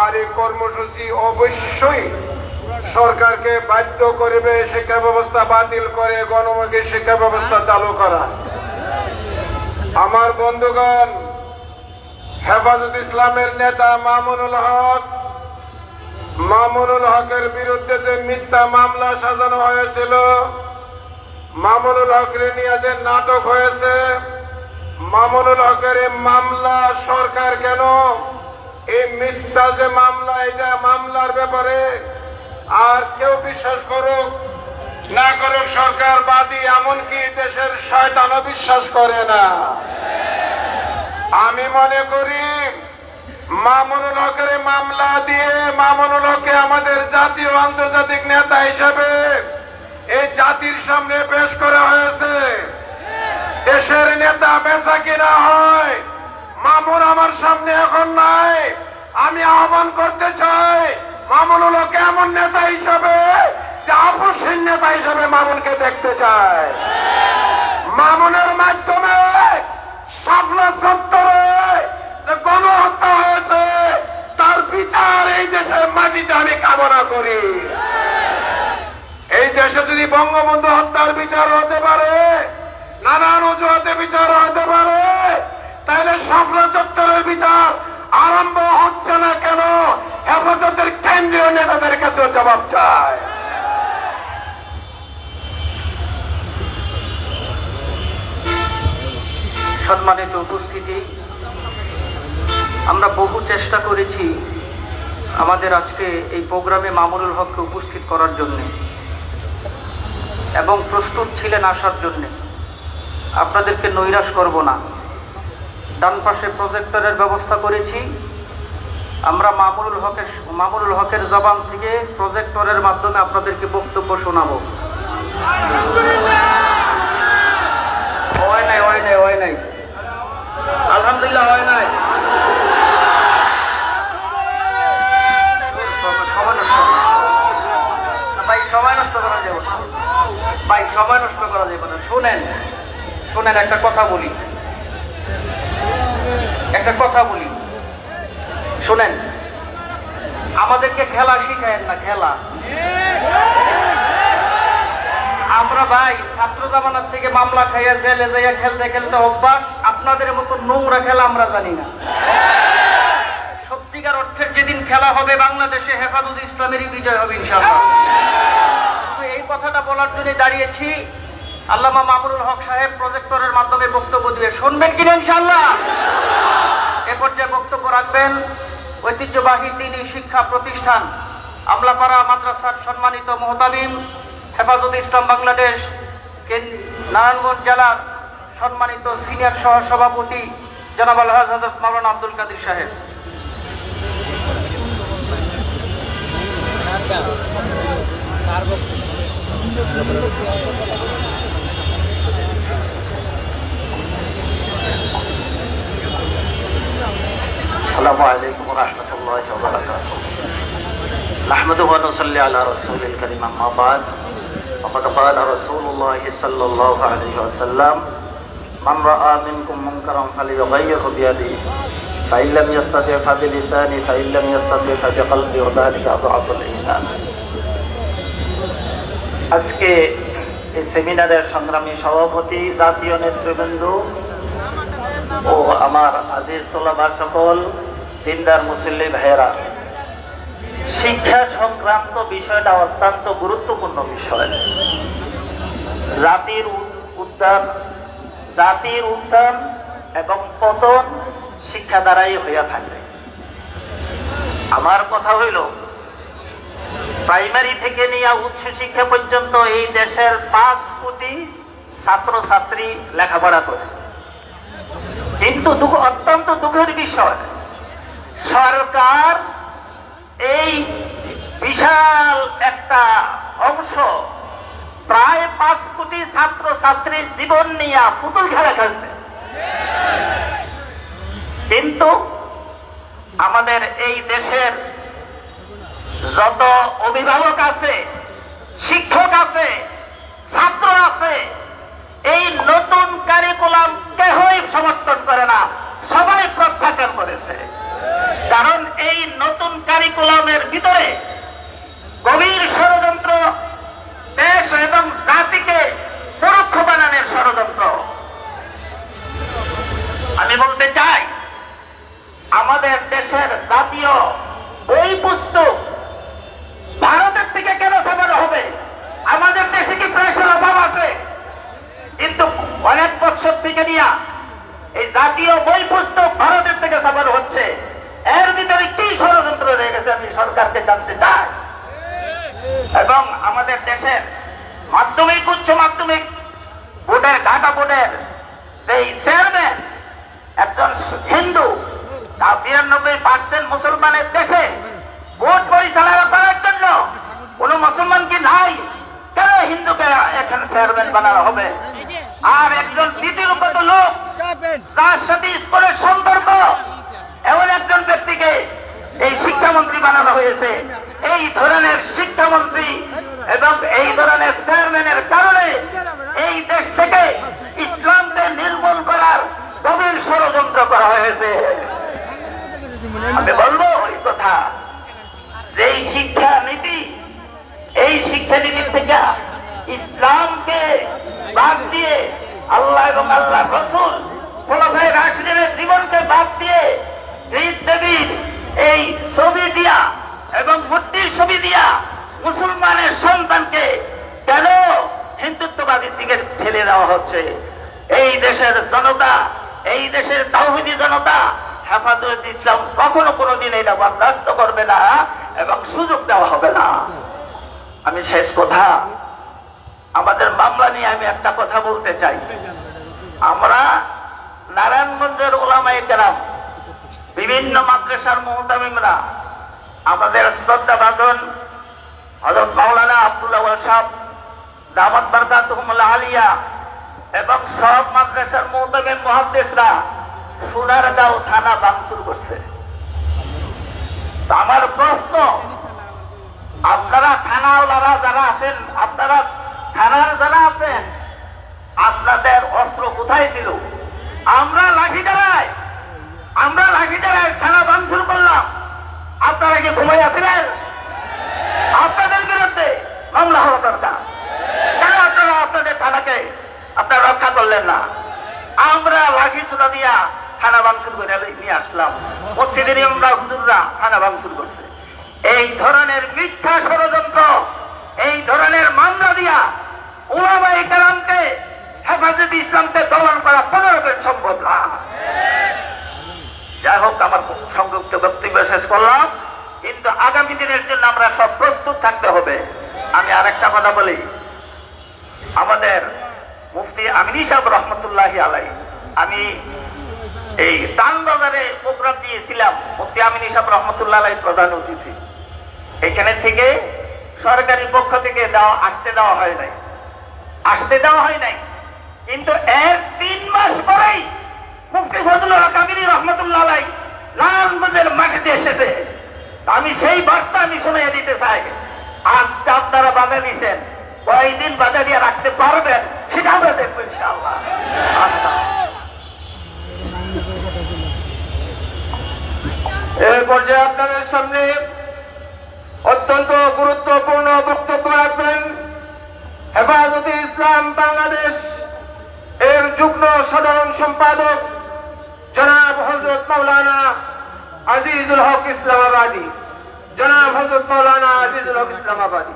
Speaker 4: আর এই কর্মসূচি অবশ্যই সরকারকে বাধ্য করবে শিক্ষা ব্যবস্থা বাতিল করে গণমুখী শিক্ষা ব্যবস্থা চালু করা। আমার বন্ধুগণ, হেফাজত ইসলামের নেতা মামুনুল হকের বিরুদ্ধে যে মিথ্যা মামলা সাজানো হয়েছিল, মামুনুল হকের নিয়ে যে নাটক হয়েছে, মামুনুল হকের এই মামলা সরকার কেন এই মিথ্যা যে মামলা, এটা মামলার ব্যাপারে আর কেউ বিশ্বাস করুক না করুক, সরকার বাদী এমনকি দেশের শয়তানও বিশ্বাস করে না। আমি মনে করি মামুনুল হকের মামলা দিয়ে মামুনুল হককে আমাদের জাতীয় আন্তর্জাতিক নেতা হিসেবে এই জাতির সামনে পেশ করা হয়েছে। দেশের নেতা বেচা কিনা হয়, মামুন আমার সামনে এখন নাই। আমি আহ্বান করতে চাই মামুনুল হক এমন নেতা হিসাবে যে আপসহীন নেতা হিসাবে মামুনকে দেখতে চায়। মামুনের মাধ্যমে শাপলা চত্বরে যে গণহত্যা হয়েছে তার বিচার এই দেশের মাটিতে আমি কামনা করি। এই দেশে যদি বঙ্গবন্ধু হত্যার বিচার হতে পারে, নানান অজুহাতে বিচার হতে পারে, তাহলে শাপলা চত্বরের বিচার আরম্ভ হচ্ছে না কেন? হেফাজতের কেন্দ্রীয় নেতাদের কাছে জবাব চায়।
Speaker 7: সম্মানিত উপস্থিতি, আমরা বহু চেষ্টা করেছি আমাদের আজকে এই প্রোগ্রামে মামুনুল হককে উপস্থিত করার জন্য এবং প্রস্তুত ছিলেন আসার জন্য। আপনাদেরকে নৈরাশ করব না। ডান পাশে প্রজেক্টরের ব্যবস্থা করেছি। আমরা মামুনুল হকের জবান থেকে প্রজেক্টরের মাধ্যমে আপনাদেরকে বক্তব্য শোনাবো। হয় নাই আলহামদুলিল্লাহ, হয় নাই। সময় নষ্ট করা যাবে না ভাই, সময় নষ্ট করা যাবে না। শোনেন একটা কথা বলি, শোনেন। আমাদেরকে খেলা শিখায়েন না, খেলা। আমরা ভাই ছাত্র জামানার থেকে মামলা খাইয়া জেলে যাইয়া খেলতে খেলতে অভ্যাস। আপনাদের মতো নোংরা খেলা আমরা জানি না। সত্যিকার অর্থের যেদিন খেলা হবে বাংলাদেশে হেফাজত ইসলামেরই বিজয় হবে ইনশাআল্লাহ। এই কথাটা বলার জন্য দাঁড়িয়েছি। আল্লামা মামুনুল হক সাহেব প্রজেক্টরের মাধ্যমে বক্তব্য দিয়ে শুনবেন কিনা ইনশাআল্লাহ? এ পর্যায়ে বক্তব্য রাখবেন ঐতিহ্যবাহী দ্বীনি শিক্ষা প্রতিষ্ঠান আমলাপাড়া মাদ্রাসার সম্মানিত মুহতামিম, হেফাজত ইসলাম বাংলাদেশ নারায়ণগঞ্জ জেলার সম্মানিত সিনিয়র সহ সভাপতি জনাব আলহাজ হযরত মাওলানা আব্দুল কাদির সাহেব।
Speaker 8: আসসালামু আলাইকুম ওয়া রাহমাতুল্লাহি ওয়া বারাকাতুহু। নাহমাদুহু ওয়া নুসাল্লি আলা রাসূলিল কারীম, আম্মা বা'দ। ফাকাদ ক্বালা রাসূলুল্লাহি সাল্লাল্লাহু আলাইহি ওয়াসাল্লাম, মান রাআ মিনকুম মুনকারান ফালিয়ুগাইয়িরহু বিয়াদিহি, ফাইন লাম ইস্তাতি' ফাবিলিসানিহি, ফাইন লাম ইস্তাতি' ফাবিকলবিহি, ওয়া যালিকা আযআফুল ঈমান। আজকে এই সেমিনারের সংগ্রামী সভাপতি, জাতীয় নেতৃবৃন্দ ও আমার আজিজ তোলাবা সকল দিনদার মুসল্লি ভাইয়েরা, শিক্ষা সংক্রান্ত বিষয়টা অত্যন্ত গুরুত্বপূর্ণ বিষয়। জাতির উত্থান এবং পতন শিক্ষা দ্বারাই হইয়া থাকে। আমার কথা হইল, প্রাইমারি থেকে নিয়ে উচ্চ শিক্ষা পর্যন্ত এই দেশের 5 কোটি ছাত্রছাত্রী লেখাপড়া করে। কিন্তু অত্যন্ত দুঃখের বিষয়, সরকার এই বিশাল একটা অংশ প্রায় 5 কোটি ছাত্রছাত্রীর জীবন নিয়ে পুতুল খেলা খেলছে। কিন্তু আমাদের এই দেশের যত অভিভাবক আছে, শিক্ষক আছে, ছাত্র আছে, এই নতুন কারিকুলাম কেউই সমর্থন করে না, সবাই প্রত্যাখ্যান করেছে। কারণ এই নতুন কারিকুলামের ভিতরে গভীর ষড়যন্ত্র, দেশ এবং জাতিকে পরোক্ষ বানানোর ষড়যন্ত্র। আমি বলতে চাই, আমাদের দেশের জাতীয় বই পুস্তক ভারতের থেকে কেন ছাপানো হবে? আমাদের দেশে কি প্রেসের অভাব আছে? কিন্তু অনেক বছর থেকে নিয়ে এই জাতীয় বই পুস্তক ভারতের থেকে ছাপানো হচ্ছে। এর ভিতরে কি ষড়যন্ত্র রয়ে গেছে আমি সরকারকে জানতে চাই। এবং আমাদের দেশের মাধ্যমিক, উচ্চ মাধ্যমিক বোর্ডের, ঢাকা বোর্ডের এই চেয়ারম্যান একজন হিন্দু, তা 92% মুসলমানের দেশে বোর্ড পরিচালনা করার জন্য কোন মুসলমান কি নাই? কেন হিন্দুকে এখানে চেয়ারম্যান বানানো হবে? আর একজন দ্বিতীয়গত লোক যার সাথে স্কুলের সম্পর্ক, এমন একজন ব্যক্তিকে এই শিক্ষামন্ত্রী বানানো হয়েছে। এই ধরনের শিক্ষামন্ত্রী এবং এই ধরনের চেয়ারম্যানের কারণে এই দেশ থেকে ইসলামকে নির্মূল করার গভীর ষড়যন্ত্র করা হয়েছে। আমি বলবো এই কথা, যেই শিক্ষানীতি, এই শিক্ষানীতির থেকে ইসলামকে বাদ দিয়ে আল্লাহ এবং আল্লাহ রসুল খোলাফায়ে রাশিদিনের জীবনকে বাদ দিয়ে গ্রিক দেবীর এই ছবি দিয়া এবং মূর্তির ছবি দিয়া মুসলমানের সন্তানকে কেন হিন্দুত্ববাদীর দিকে ঠেলে দেওয়া হচ্ছে? এই দেশের জনতা, এই দেশের তাওহীদি জনতা হেফাজত ইসলাম কখনো কোনোদিন এটা বরদাস্ত করবে না এবং সুযোগ দেওয়া হবে না। আমি শেষ কথা, আমাদের মামলা নিয়ে আমি একটা কথা বলতে চাই। আমরা নারায়ণগঞ্জের উলামায়ে কেরাম, বিভিন্ন মাদ্রাসার মুহতামিমরা, আমাদের শ্রদ্ধাভাজন হযরত মাওলানা আব্দুল আউয়াল সাহেব দামাত বারকাতুহুমুল আলিয়া এবং সব মাদ্রাসার মুহতামিম মুহাদ্দিসরা সোনারগাঁও থানা ভাঙচুর করছে। আমার প্রশ্ন, আপনারা থানাওয়ালারা যারা আছেন, আপনারা থানার যারা আছেন, আপনাদের অস্ত্র কোথায় ছিল? আমরা লাঠি দ্বারায় থানা ভাঙচুর করলাম, আপনারা কি ঘুমাইয়াছিলেন? আপনাদের বিরুদ্ধে মামলা হওয়া দরকার। কেন আপনারা আপনাদের থানাকে আপনারা রক্ষা করলেন না? আমরা লাঠি ছোটা দিয়া থানা ভাঙচুর করে নিয়ে আসলাম, মসজিদের ইমামরা, হুজুররা থানা ভাঙচুর করছে। এই ধরনের মিথ্যা ষড়যন্ত্র, এই ধরনের মামলা দিয়া উলামায়ে কেরামকে, হেফাজত ইসলামকে দমন করা কোনোরকম সম্ভব না। যাই হোক, আমার সংক্ষিপ্ত বক্তব্য শেষ করলাম, কিন্তু আগামী দিনের জন্য আমরা সব প্রস্তুত থাকতে হবে। আমি আরেকটা কথা বলি, আমাদের মুফতি আমিনী সাহেব রহমতুল্লাহি আলাইহি, আমি এই তানবাজারে প্রোগ্রাম দিয়েছিলাম, মুফতি আমিনী সাহেব রহমতুল্লাহ আলাইহি প্রধান অতিথি। এখানে থেকে সরকারি পক্ষ থেকে আসতে দেওয়া হয় নাই, কিন্তু এর 3 মাস পরেই মুফতি ফজলুল হক আমিনী রহমতুল্লাহ আলাইহি লালগঞ্জের মাটিতে এসেছে। আমি সেই বার্তা আমি শুনিয়ে দিতে চাই। আজকে আপনারা বাধা দিচ্ছেন, কয়েকদিন বাধা দিয়ে রাখতে পারবেন সেটা আমরা দেখবো ইনশাআল্লাহ।
Speaker 6: এই পর্যায়ে আপনাদের সামনে অত্যন্ত গুরুত্বপূর্ণ বক্তব্য রাখবেন হেফাজতে ইসলাম বাংলাদেশ এর যুগ্ম সাধারণ সম্পাদক জনাব হযরত মাওলানা আজিজুল হক ইসলামাবাদী। জনাব হযরত মাওলানা আজিজুল হক ইসলামাবাদী।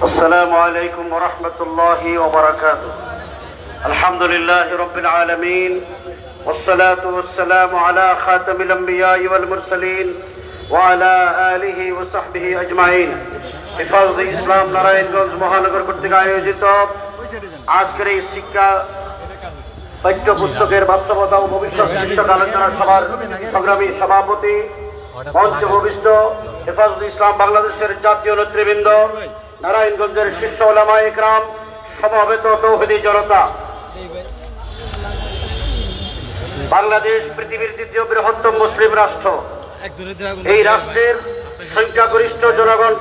Speaker 5: আসসালামু আলাইকুম ওয়া রাহমাতুল্লাহি ওয়া বারাকাতুহু। আলহামদুলিল্লাহি রাব্বিল আলামিন ওয়াসসালাতু ওয়াসসালামু আলা খাতামিল আম্বিয়া'i ওয়াল মুরসালিন ওয়া আলা আলিহি ওয়া সাহবিহি আজমাইন।
Speaker 3: হেফাজতে ইসলাম নারায়ণগঞ্জ মহানগর কর্তৃক আয়োজিত আজকের এই শিক্ষা পাঠ্যপুস্তকের বাস্তবতা ও ভবিষ্যৎ শীর্ষক আলোচনা সভার সংগ্রামী সভাপতি, মঞ্চে ভূমিষ্ঠ হেফাজতে ইসলাম বাংলাদেশের জাতীয় নেতৃবৃন্দ, নারায়ণগঞ্জের শীর্ষ উলামায়ে ইকরাম, সমবেত তৌহিদি জনতা। বাংলাদেশ পৃথিবীর দ্বিতীয় বৃহত্তম মুসলিম রাষ্ট্র। এই রাষ্ট্রের সংখ্যাগরিষ্ঠ জনগণ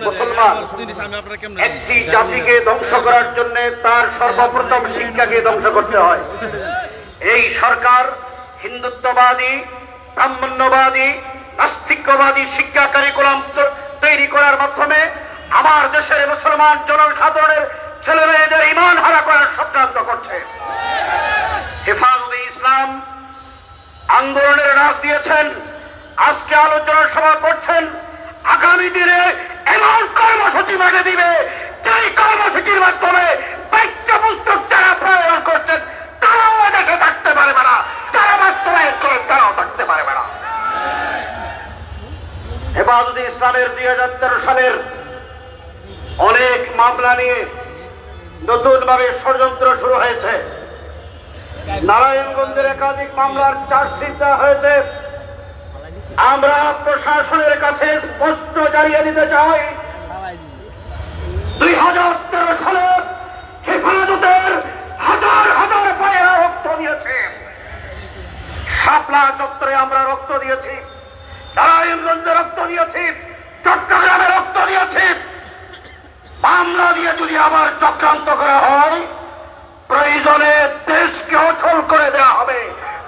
Speaker 3: মুসলমান। একটি জাতিকে ধ্বংস করার জন্য তার সর্বপ্রথম শিক্ষাকে ধ্বংস করতে হয়। এই সরকার হিন্দুত্ববাদী, ব্রাহ্মণ্যবাদী, নাস্তিক্যবাদী শিক্ষা কারিকুলাম তৈরি করার মাধ্যমে আমার দেশের মুসলমান জনসাধারণের ছেলে মেয়েদের ঈমান হারা করার চক্রান্ত করছে। হেফাজতে ইসলাম আন্দোলনের ডাক দিয়েছেন, আজকে আলোচনা সভা করছেন। আগামী দিনে এমন কর্মসূচি বেঁধে দিবে, যেই কর্মসূচির মাধ্যমে পাঠ্যপুস্তক যারা প্রয়োগ করছেন তারাও দেশে থাকতে পারবে না, যারা বাস্তবায়ন করেন তারাও থাকতে পারবে না। হেফাজতে ইসলামের 2013 সালের অনেক মামলা নিয়ে নতুন ভাবে ষড়যন্ত্র শুরু হয়েছে। নারায়ণগঞ্জের একাধিক মামলার চার্জশিট দেওয়া হয়েছে। আমরা প্রশাসনের কাছে স্পষ্ট জানিয়ে দিতে চাই, 2013 সালে হেফাজতের হাজার হাজার পায়েরা রক্ত দিয়েছে। শাপলা চত্বরে আমরা রক্ত দিয়েছি, নারায়ণগঞ্জে রক্ত দিয়েছি, চট্টগ্রামে রক্ত দিয়েছি। মামলা দিয়ে যদি আবার চক্রান্ত করা হয়, প্রয়োজনে দেশকে অচল করে দেওয়া হবে,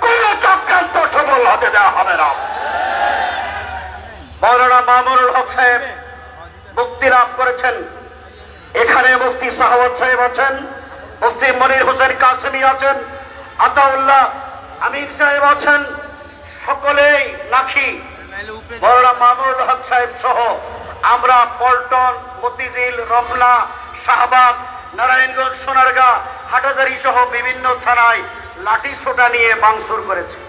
Speaker 3: কোন চক্রান্ত সফল হতে দেওয়া হবে না। মাওলানা মামুনুল হক সাহেব মুক্তি লাভ করেছেন। এখানে মুফতি সাহাওয়াত সাহেব আছেন, মুফতি মনির হোসেন কাসেমি আছেন, আতাউল্লাহ আমির সাহেব আছেন। সকলেই নাকি মাওলানা মামুনুল হক সাহেব সহ আমরা পল্টন, মতিঝিল, রমনা, শাহবাগ, নারায়ণগঞ্জ, সোনারগাঁ, হাটহাজারী সহ বিভিন্ন থানায় লাঠি সোটা নিয়ে ভাঙচুর করেছি।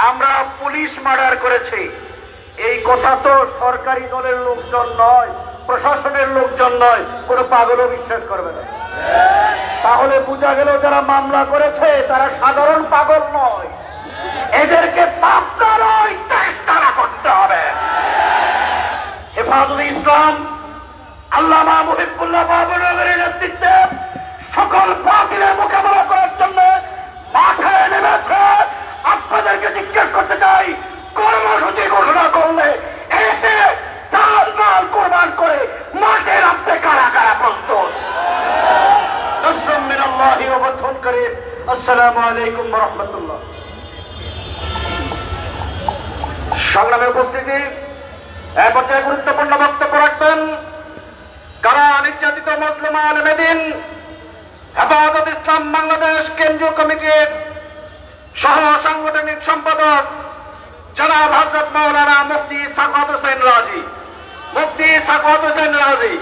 Speaker 3: আমরা পুলিশ মার্ডার করেছি। এই কথা তো সরকারি দলের লোকজন নয়, প্রশাসনের লোকজন নয়, কোনো পাগলও বিশ্বাস করবে না। তাহলে বোঝা গেল যারা মামলা করেছে তারা সাধারণ পাগল নয়, এদেরকে পাপটা নয় চেষ্টা করতে হবে। হেফাজতে ইসলাম আল্লামা মুহিবুল্লাহ বাবুনগরের নেতৃত্বে সকল বাতিলের মোকাবেলা করার জন্য মাঠে নেমেছে। আপনাদেরকে জিজ্ঞেস করতে চাই, কর্মসূচি ঘোষণা করলে এসে জান মাল কোরবান করে মাঠে রাখতে কারা কারা প্রস্তুত? আসসালামু আলাইকুম ওয়া রাহমাতুল্লাহ। সংগ্রামে উপস্থিতি, এক পর্যায়ে গুরুত্বপূর্ণ বক্তব্য রাখবেন কারা নির্যাতিত মুসলিম আলেমেদিন হেফাজতে ইসলাম বাংলাদেশ কেন্দ্রীয় কমিটির সহ সাংগঠনিক সম্পাদক জনাব হযরত মাওলানা মুফতি সাখাওয়াত হোসেন রাজি। মুফতি সাখাওয়াত হোসেন রাজি।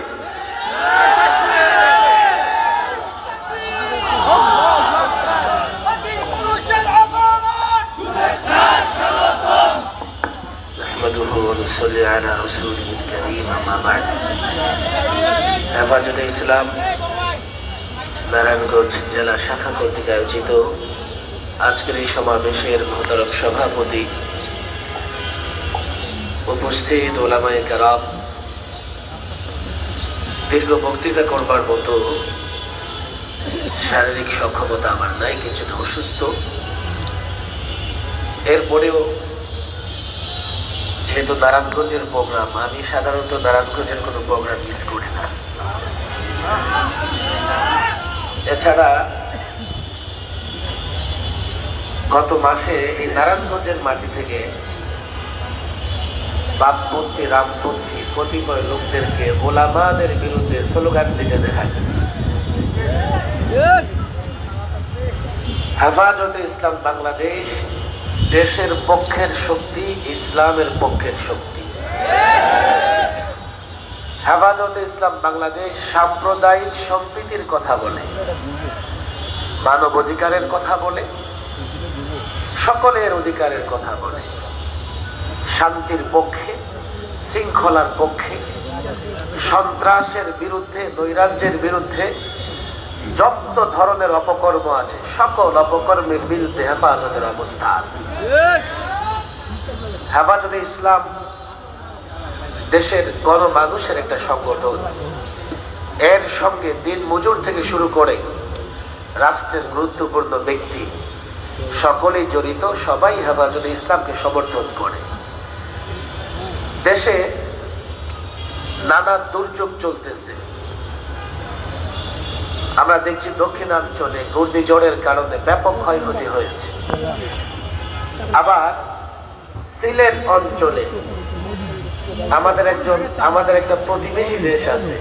Speaker 8: হেফাজতে ইসলাম নারায়ণগঞ্জ জেলা শাখা কর্তৃক আয়োজিত আজকের এই সমাবেশের মোহতারম সভাপতি, উপস্থিত ওলামায়ে কেরাম, দীর্ঘ বক্তৃতা করবার মতো শারীরিক সক্ষমতা আমার নাই, কিছুটা অসুস্থ। এরপরেও যেহেতু নারায়ণগঞ্জের প্রোগ্রাম, আমি সাধারণত নারায়ণগঞ্জের কোনো প্রোগ্রাম মিস করি না। এছাড়া গত মাসে এই নারায়ণগঞ্জের মাটি থেকে বামপন্থী, রামপন্থী কতিপয় লোকদেরকে ওলামাদের বিরুদ্ধে স্লোগান দিতে দেখা গেছে। হেফাজতে ইসলাম বাংলাদেশ দেশের পক্ষের শক্তি, ইসলামের পক্ষের শক্তি। হেফাজতে ইসলাম বাংলাদেশ সাম্প্রদায়িক সম্প্রীতির কথা বলে, মানব অধিকারের কথা বলে, সকলের অধিকারের কথা বলে, শান্তির পক্ষে, শৃঙ্খলার পক্ষে,
Speaker 9: সন্ত্রাসের বিরুদ্ধে, নৈরাজ্যের বিরুদ্ধে যত ধরনের অপকর্ম আছে সকল অপকর্মের বিরুদ্ধে হেফাজতের অবস্থান। হেফাজতে ইসলাম দেশের গণমানুষের একটা সংগঠন। এর সঙ্গে দিন মজুর থেকে শুরু করে রাষ্ট্রের গুরুত্বপূর্ণ ব্যক্তি সকলেই জড়িত, সবাই হেফাজতে ইসলামকে সমর্থন করে। দেশে নানা দুর্যোগ চলতেছে। আমরা দেখছি দক্ষিণাঞ্চলে ঘূর্ণিঝড়ের কারণে ব্যাপক ক্ষয়ক্ষতি হয়েছে। আবার সিলেট অঞ্চলে আমাদের একটা প্রতিবেশী দেশ আছে,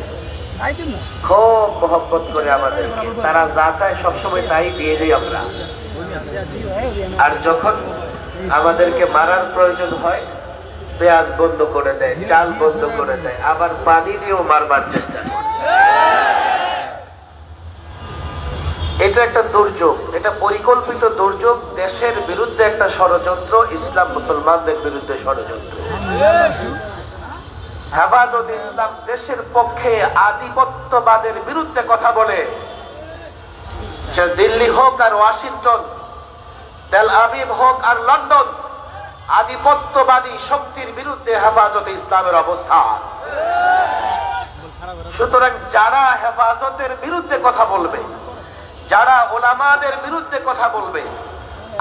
Speaker 9: খুব মহব্বত করে আমাদেরকে, তারা যা চায় সবসময় তাই দিয়ে দিই আমরা। আর যখন আমাদেরকে মারার প্রয়োজন হয় পেঁয়াজ বন্ধ করে দেয়, চাল বন্ধ করে দেয়, আবার পানি দিয়েও মারবার চেষ্টা করে। এটা একটা দুর্যোগ, এটা পরিকল্পিত দুর্যোগ। দেশের বিরুদ্ধে একটা ষড়যন্ত্র, ইসলাম মুসলমানদের বিরুদ্ধে ষড়যন্ত্র। হেফাজতে ইসলাম দেশের পক্ষে আধিপত্যবাদের বিরুদ্ধে কথা বলে। সে দিল্লি হোক আর ওয়াশিংটন, তেল আবিব হোক আর লন্ডন, আধিপত্যবাদী শক্তির বিরুদ্ধে হেফাজতে ইসলামের অবস্থান। সুতরাং যারা হেফাজতের বিরুদ্ধে কথা বলবে, যারা ওলামাদের বিরুদ্ধে কথা বলবে,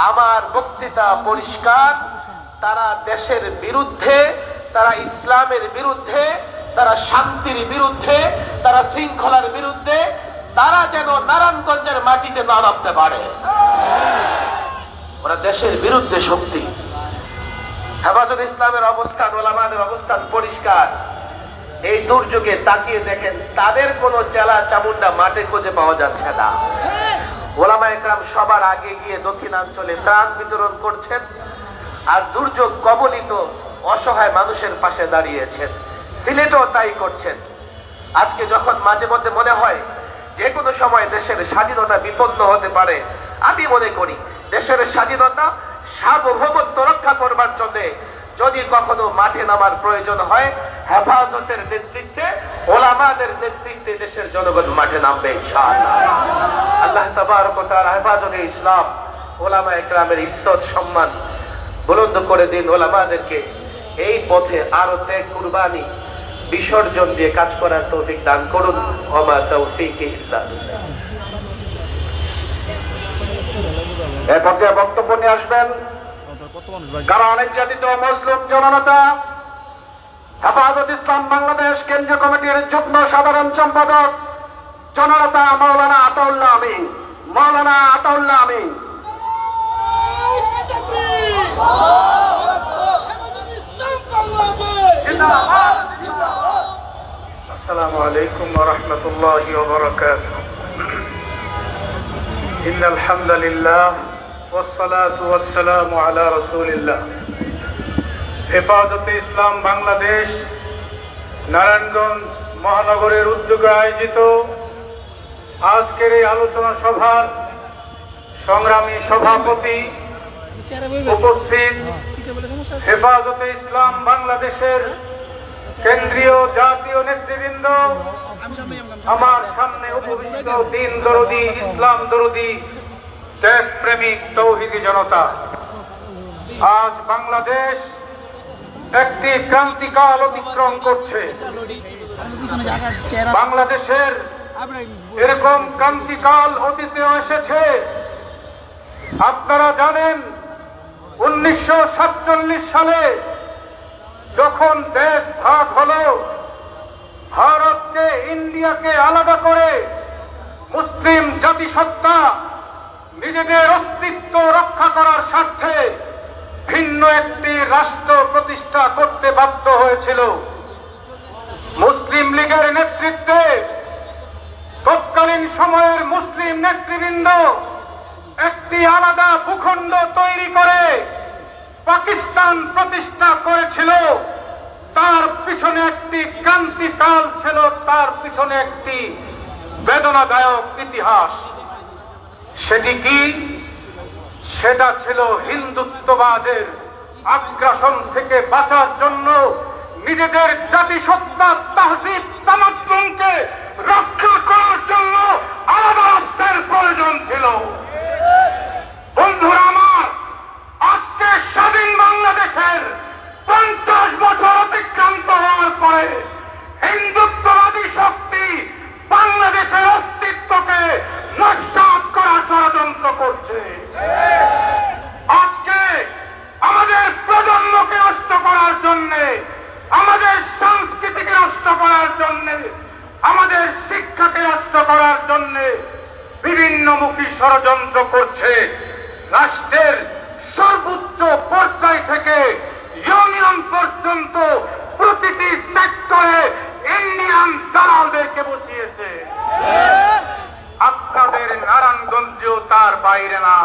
Speaker 9: আমার বক্তৃতা পরিষ্কার, তারা দেশের বিরুদ্ধে, তারা ইসলামের বিরুদ্ধে, তারা শান্তির বিরুদ্ধে, তারা শৃঙ্খলার বিরুদ্ধে, তারা যেন নারায়ণগঞ্জের মাটিতে না নামতে পারে। ওরা দেশের বিরুদ্ধে শক্তি। হেফাজতে ইসলামের অবস্থান, ওলামাদের অবস্থান পরিষ্কার। এই দুর্যোগে তাকিয়ে দেখেন, তাদের কোন চেলা চামুন্ডা মাঠে খুঁজে পাওয়া যাচ্ছে না। ওলামা একরাম সবার আগে গিয়ে দক্ষিণাঞ্চলে ত্রাণ বিতরণ করছেন, আর দুর্যোগ কবলিত অসহায় মানুষের পাশে দাঁড়িয়েছেন। সিলেটও তাই করছেন। আজকে যখন মাঝে মধ্যে মনে হয় যে কোনো সময় দেশের স্বাধীনতা বিপন্ন হতে পারে, আমি মনে করি দেশের স্বাধীনতা, সার্বভৌমত্ব রক্ষা করবার জন্য যদি কখনো মাঠে নামার প্রয়োজন হয়, হেফাজতের নেতৃত্বে, ওলামাদের নেতৃত্বে দেশের জনগণ মাঠে নামবে ইনশাআল্লাহ। আল্লাহ তাবারক ওয়া তাআলা হেফাজতে ইসলাম, ওলামা একরামের ইজ্জত সম্মান বুলন্দ করে দিন। ওলামাদেরকে এই পথে আরো ত্যাগ, কুরবানি, বিসর্জন দিয়ে কাজ করার তৌফিক দান করুন। ওমা তাওফীকি ইল্লা বিল্লাহ।
Speaker 5: এ পর্যায়ে বক্তব্য নিয়ে আসবেন কারণ নির্যাতিত মুসলিম জননেতা, হেফাজত ইসলাম বাংলাদেশ কেন্দ্রীয় কমিটির যুগ্ম সাধারণ সম্পাদক জননেতা মাওলানা আতাউল্লাহ আমিন। মাওলানা আতাউল্লাহ আমিন।
Speaker 4: আসসালামু আলাইকুম ওয়া রাহমাতুল্লাহি ওয়া বারাকাতুহু। ইন্নাল হামদুলিল্লাহ ওয়াস সালাতু ওয়াস সালামু আলা রাসূলিল্লাহ। হেফাজতে ইসলাম বাংলাদেশ নারায়ণগঞ্জ মহানগরের উদ্যোগে আয়োজিত আজকের এই আলোচনা সভার সংগ্রামী সভাপতি, উপস্থিত হেফাজতে ইসলাম বাংলাদেশের কেন্দ্রীয় জাতীয় নেতৃবৃন্দ, আমার সামনে উপবিষ্ট দিন দরদি, ইসলাম দরদি, দেশপ্রেমিক তৌহিদি জনতা, আজ বাংলাদেশ একটি ক্রান্তিকাল অতিক্রম করছে। বাংলাদেশের এরকম ক্রান্তিকাল অতীতেও এসেছে। আপনারা জানেন 1947 সালে যখন দেশ ভাগ হলো, ভারতকে, ইন্ডিয়াকে আলাদা করে মুসলিম জাতিসত্তা নিজেদের অস্তিত্ব রক্ষা করার স্বার্থে ভিন্ন একটি রাষ্ট্র প্রতিষ্ঠা করতে বাধ্য হয়েছিল। মুসলিম লীগের নেতৃত্বে তৎকালীন সময়ের মুসলিম নেতৃবৃন্দ একটি আলাদা ভূখণ্ড তৈরি করে পাকিস্তান প্রতিষ্ঠা করেছিল। তার পিছনে একটি ক্রান্তিকাল ছিল, তার পিছনে একটি বেদনাদায়ক ইতিহাস। সেটি কি? সেটা ছিল হিন্দুত্ববাদের আগ্রাসন থেকে বাঁচার জন্য নিজেদের জাতিসত্তা তাহজিব তামাদ্দুনকে রক্ষা করার জন্য আলাদা রাষ্ট্রের প্রয়োজন ছিল। বন্ধুরা আমার, আজকে স্বাধীন বাংলাদেশের 50 বছর অতিক্রান্ত হওয়ার পরে হিন্দুত্ববাদী শক্তি বাংলাদেশের অস্তিত্বকে নস্যাৎ করার ষড়যন্ত্র করছে। আজকে আমাদের প্রজন্মকে নষ্ট করার জন্যে, আমাদের সংস্কৃতিকে নষ্ট করার জন্যে, আমাদের শিক্ষাকে নষ্ট করার জন্যে বিভিন্নমুখী ষড়যন্ত্র করছে। রাষ্ট্রের সর্বোচ্চ পর্যায় থেকে ইউনিয়ন পর্যন্ত প্রতিটি সেক্টরে ইন্ডিয়ান দালালদেরকে বসিয়েছে। আপনাদের নারায়ণগঞ্জেও তার বাইরে না।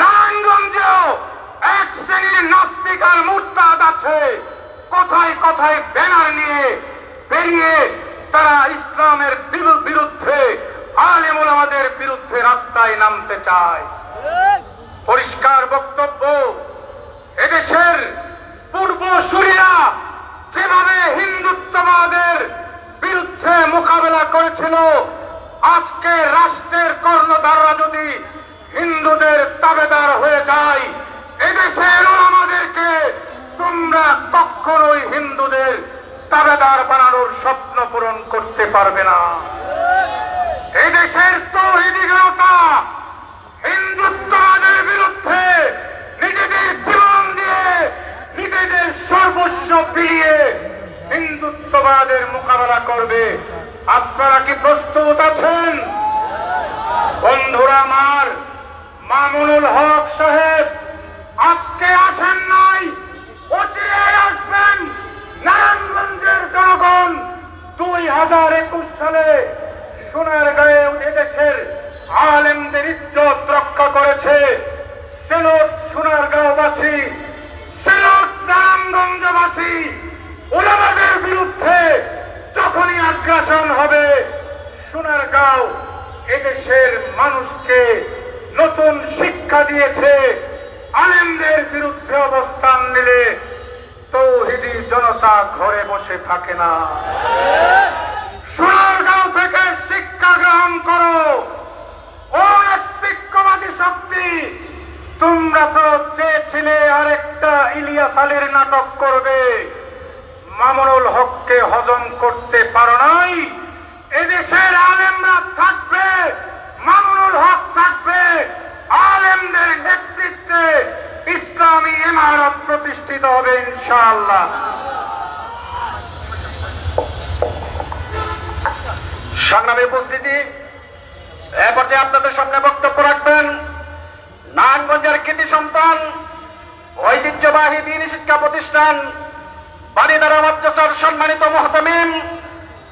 Speaker 4: নারায়ণগঞ্জেও এক শ্রেণীর নাস্তিক আর মুরতাদ আছে, কোথায় কোথায় ব্যানার নিয়ে বেরিয়ে তারা ইসলামের বিরুদ্ধে, আলেম ওলামাদের বিরুদ্ধে রাস্তায় নামতে চায়। পরিষ্কার বক্তব্য, এদেশের পূর্বসূরীরা যেভাবে হিন্দুত্ববাদের বিরুদ্ধে মোকাবেলা করেছিল, আজকে রাষ্ট্রের কর্ণধাররা যদি হিন্দুদের তাবেদার হয়ে যায়, এদেশের ওলামাদেরকে তোমরা কখনোই হিন্দুদের তাবেদার বানানোর স্বপ্ন পূরণ করতে পারবে না। এদেশের তৌহিদি জনতা হিন্দুত্ববাদের বিরুদ্ধে নিজেদের জীবন দিয়ে, নিজেদের সর্বস্ব বিলিয়ে হিন্দুত্ববাদের মোকাবেলা করবে। আপনারা কি প্রস্তুত আছেন? বন্ধুরা আমার, মামুনুল হক সাহেব আজকে আসেন নাই, অচিরেই আসবেন। নারায়ণগঞ্জের জনগণ 2021 সালে সোনারগাঁয়ে এদেশের আলেমদের ইজ্জত রক্ষা করেছে। সেলট সোনারগাঁওবাসী, সেলট নারায়ণগঞ্জবাসী ওলামাদের বিরুদ্ধে যখনই আগ্রাসন হবে, সোনারগাঁও এদেশের মানুষকে নতুন শিক্ষা দিয়েছে। আলেমদের বিরুদ্ধে অবস্থান নিলে তৌহিদি জনতা ঘরে বসে থাকে না। সোনারগাঁও থেকে শিক্ষা গ্রহণ করো। ও নাস্তিকবাদী শক্তি, তোমরা তো চেয়েছিলে আরেকটা ইলিয়াস আলীর নাটক করবে, মামুনুল হককে হজম করতে পারো নাই। এদেশের আলেমরা থাকবে, মামুনুল হক থাকবে, আলেমদের নেতৃত্বে ইসলামী ইমারত প্রতিষ্ঠিত হবে ইনশাআল্লাহ। সংগ্রামী উপস্থিতি, এ পর্যায়ে আপনাদের সামনে বক্তব্য রাখবেন নারায়ণগঞ্জের কৃতি সন্তান, ঐতিহ্যবাহী দ্বীনি শিক্ষা প্রতিষ্ঠান বাণীদারা মাদ্রাসার সম্মানিত মুহতামিম,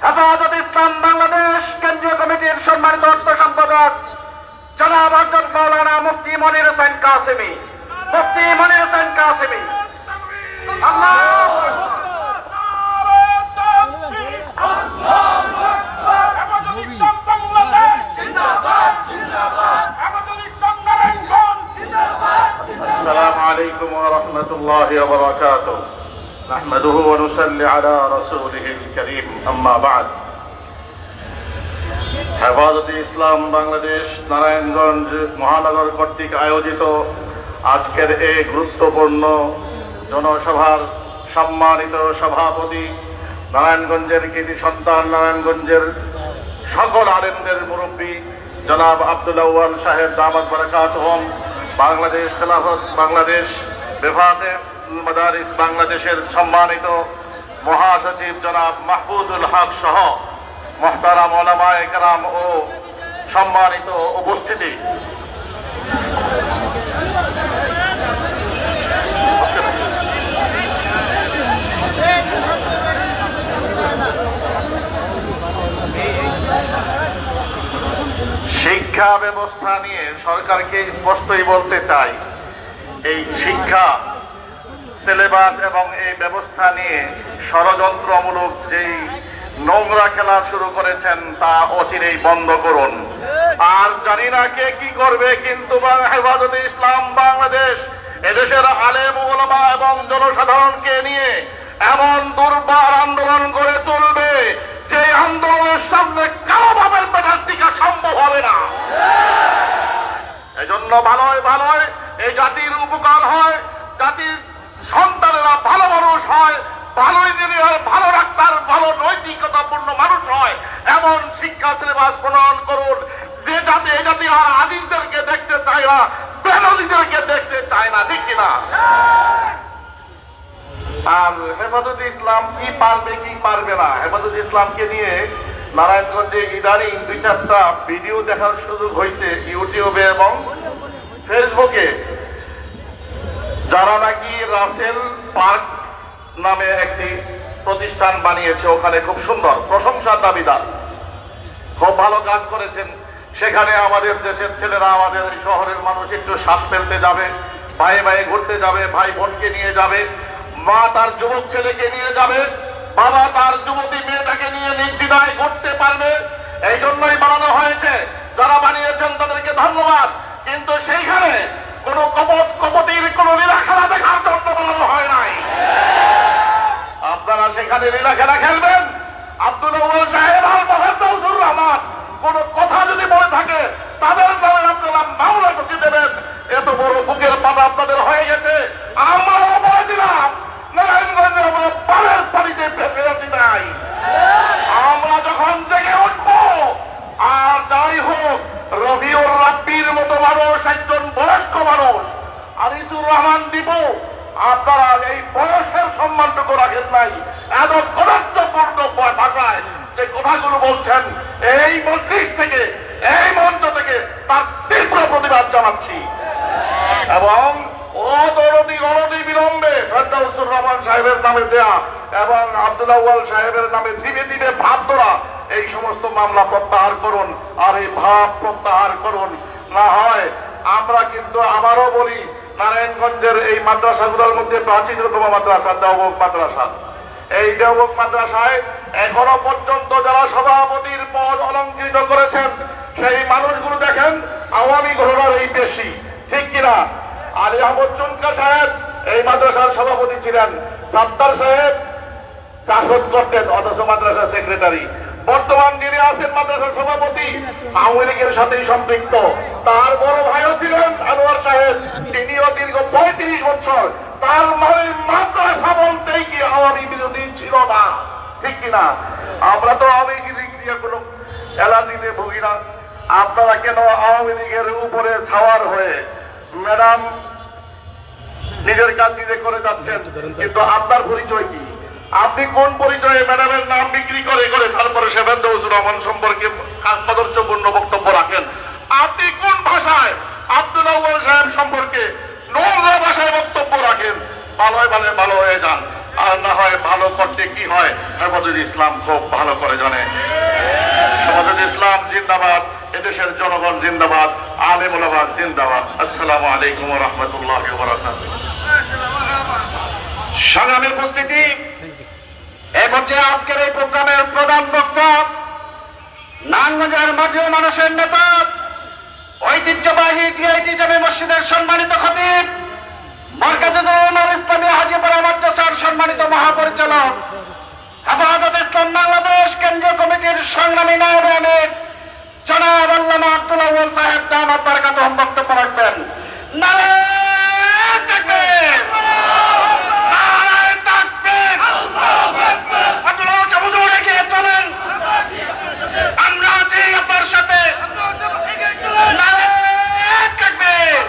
Speaker 4: হেফাজত ইসলাম বাংলাদেশ কেন্দ্রীয় কমিটির সম্মানিত অর্থ সম্পাদক জনাব হযরত মাওলানা মুফতি মনির হোসেন কাসেমী। মুফতি মনির হোসেন কাসেমী।
Speaker 5: السلام عليكم ورحمة الله وبركاته. نحمده ونصلي على رسوله الكريم. أما بعد. হেফাজতে ইসলাম বাংলাদেশ নারায়ণগঞ্জ মহানগর কর্তৃক আয়োজিত আজকের এই গুরুত্বপূর্ণ জনসভার সম্মানিত সভাপতি, নারায়ণগঞ্জের কৃতি সন্তান, নারায়ণগঞ্জের সকল আলেমদের মুরব্বী জনাব আব্দুল আউয়াল সাহেব দামাত বারাকাতুহুম, বাংলাদেশ খেলাফত বাংলাদেশ বেফাতে মাদারিস বাংলাদেশের সম্মানিত মহাসচিব জনাব মাহফুজুল হক সহ মুহতারাম উলামায়ে কেরাম ও সম্মানিত উপস্থিতি, শিক্ষা ব্যবস্থা নিয়ে সরকারকে স্পষ্টই বলতে চাই, এই শিক্ষা সিলেবাস এবং এই ব্যবস্থা নিয়ে ষড়যন্ত্রমূলক যেই নোংরা খেলা শুরু করেছেন তা অচিরেই বন্ধ করুন। আর জানি না কে কি করবে, কিন্তু হেফাজতে ইসলাম বাংলাদেশ এদেশের আলেম ওলামা এবং জনসাধারণকে নিয়ে এমন দুর্বার আন্দোলন গড়ে তুলবে যে আন্দোলনের সামনে কারো বাপের পেটার টিকা সম্ভব হবে না। এজন্য ভালোই ভালোই এই জাতির উপকার হয়, জাতির সন্তানেরা ভালো মানুষ হয়, ভালো ইঞ্জিনিয়ার, ভালো ডাক্তার, ভালো নৈতিকতাপূর্ণ মানুষ হয়, এমন শিক্ষা সিলেবাস প্রণয়ন করুন যে জাতি এই জাতি আর আজিজদেরকে দেখতে চায় না, বেনজিদেরকে দেখতে চায় না, ঠিক কিনা? আর হেফাজতে ইসলাম কি পারবে কি পারবে না, হেফাজতে ইসলামকে নিয়ে নারায়ণগঞ্জে ইদানিং 2-4টা ভিডিও দেখার সুযোগ হয়েছে ইউটিউবে এবং ফেসবুকে। যারা নাকি রাসেল পার্ক নামে একটি প্রতিষ্ঠান বানিয়েছে, ওখানে খুব সুন্দর প্রশংসার দাবিদার, খুব ভালো কাজ করেছেন। সেখানে আমাদের দেশের ছেলেরা, আমাদের শহরের মানুষ একটু শ্বাস ফেলতে যাবে, ভাই ভাই ঘুরতে যাবে, ভাই বোনকে নিয়ে যাবে, মা তার যুবক ছেলেকে নিয়ে যাবে, বাবা তার যুবতী মেয়েটাকে নিয়ে নির্দ্বিধায় ঘুরতে পারবে। এই জন্যই বানানো হয়েছে। যারা বানিয়েছেন তাদেরকে ধন্যবাদ। কিন্তু সেইখানে কোন কপতির কোন লীলা খেলা দেখার জন্য বানানো হয় নাই। আপনারা সেখানে লীলা খেলা খেলবেন। আব্দুল আউয়াল সাহেব আর মোহাম্মদুর রহমান কোন কথা যদি বলে থাকে তাদের নামে আপনারা মামলা ঢুকিয়ে দেবেন। এত বড় বুকের পাতা আপনাদের হয়ে গেছে। আমরাও বলে দিলাম নারায়ণগঞ্জে আমরা পালের পানিতে ভেসে আছি নাই। আমরা যখন জেগে উঠবো, আর যাই হোক রবিউর রাব্বির মতো মানুষ, একজন বয়স্ক মানুষ, আনিসুর রহমান দীপু, আপনারা এই বয়সের সম্মানটুকু রাখেন নাই। এত গুরুত্বপূর্ণ ভাষায় যে কথাগুলো বলছেন, এই মজলিস থেকে, এই মঞ্চ থেকে তার তীব্র প্রতিবাদ জানাচ্ছি। এবং অনতি বিলম্বে ফেরদাউসুর রহমান সাহেবের নামে দেয়া এবং আব্দুল আউয়াল সাহেবের নামে দিবে দিবে ভাব ধরা এই সমস্ত মামলা প্রত্যাহার করুন। আর এই ভাব প্রত্যাহার করুন, না হয় আমরা কিন্তু আবারও বলি, নারায়ণগঞ্জের এই মাদ্রাসাগুলোর মধ্যে প্রাচীনতম মাদ্রাসা দেওবন্দ মাদ্রাসা। এই দেওবন্দ মাদ্রাসায় এখনো পর্যন্ত যারা সভাপতির পদ অলঙ্কৃত করেছেন সেই মানুষগুলো দেখেন আওয়ামী ঘটনার এই বেশি, ঠিক কিনা? আলী আহমদ চুনকা সাহেব এই মাদ্রাসার সভাপতি ছিলেন, সাত্তার সাহেব চাষত করতেন অথচ মাদ্রাসা সেক্রেটারি। বর্তমান যিনি আছেন মাদ্রাসার সভাপতি আওয়ামী লীগের সাথেই সম্পৃক্ত। তার বড় ভাইও ছিলেন আনোয়ার সাহেব, তিনিও দীর্ঘ 35 বছর। তার মানে মাদ্রাসা বলতেই কি আওয়ামী বিরোধী ছিল না, ঠিক কিনা? আমরা তো আওয়ামী লীগ দিয়ে কোনো অ্যালার্জিতে ভুগি না। আপনারা কেন আওয়ামী লীগের উপরে ছাওয়ার হয়ে ম্যাডাম নিজের কাজ নিজে করে যাচ্ছেন? কিন্তু আপনার পরিচয় কি? আপনি কোন পরিচয়ে ম্যাডামের নাম বিক্রি করে করে তারপরে ফেরদাউসুর রহমান সম্পর্কে কদর্যপূর্ণ বক্তব্য রাখেন? আপনি কোন ভাষায় আব্দুল আউয়াল সাহেব সম্পর্কে নোংরা ভাষায় বক্তব্য রাখেন? ভালোই ভালো হয়ে যান, আর না হয় ভালো করতে কি হয় হেফাজতে ইসলাম খুব ভালো করে জানে। হেফাজতে ইসলাম জিন্দাবাদ, এদেশের জনগণ জিন্দাবাদ, আলেম ওলামা জিন্দাবাদ। আসসালামু আলাইকুম ওয়া রাহমাতুল্লাহি ওয়া বারাকাতুহু। সংগ্রামী উপস্থিতি, এই পর্যায়ে আজকের এই প্রোগ্রামের প্রধান বক্তা নারায়ণগঞ্জের মাঝে মানুষের নেতা, ঐতিহ্যবাহী টিআইটি জামে মসজিদের সম্মানিত খতিব, মারকাজুল উলামা ইসলামী হাজীপাড়া মাদ্রাসার সম্মানিত মহাপরিচালক, হেফাজতে ইসলাম বাংলাদেশ কেন্দ্রীয় কমিটির সংগ্রামী নায়েবে আমির জনাব আল্লামা আব্দুল আউয়াল সাহেব দামাত বারাকাতুহুম বক্তব্য রাখবেন। নারায়ে তাকবীর, নারায়ে তাকবীর, আল্লাহু আকবার। আব্দুল আউয়াল সাহেব হুজুর এগিয়ে চলেন, আমরা আছি আপনার সাথে। নারায়ে তাকবীর।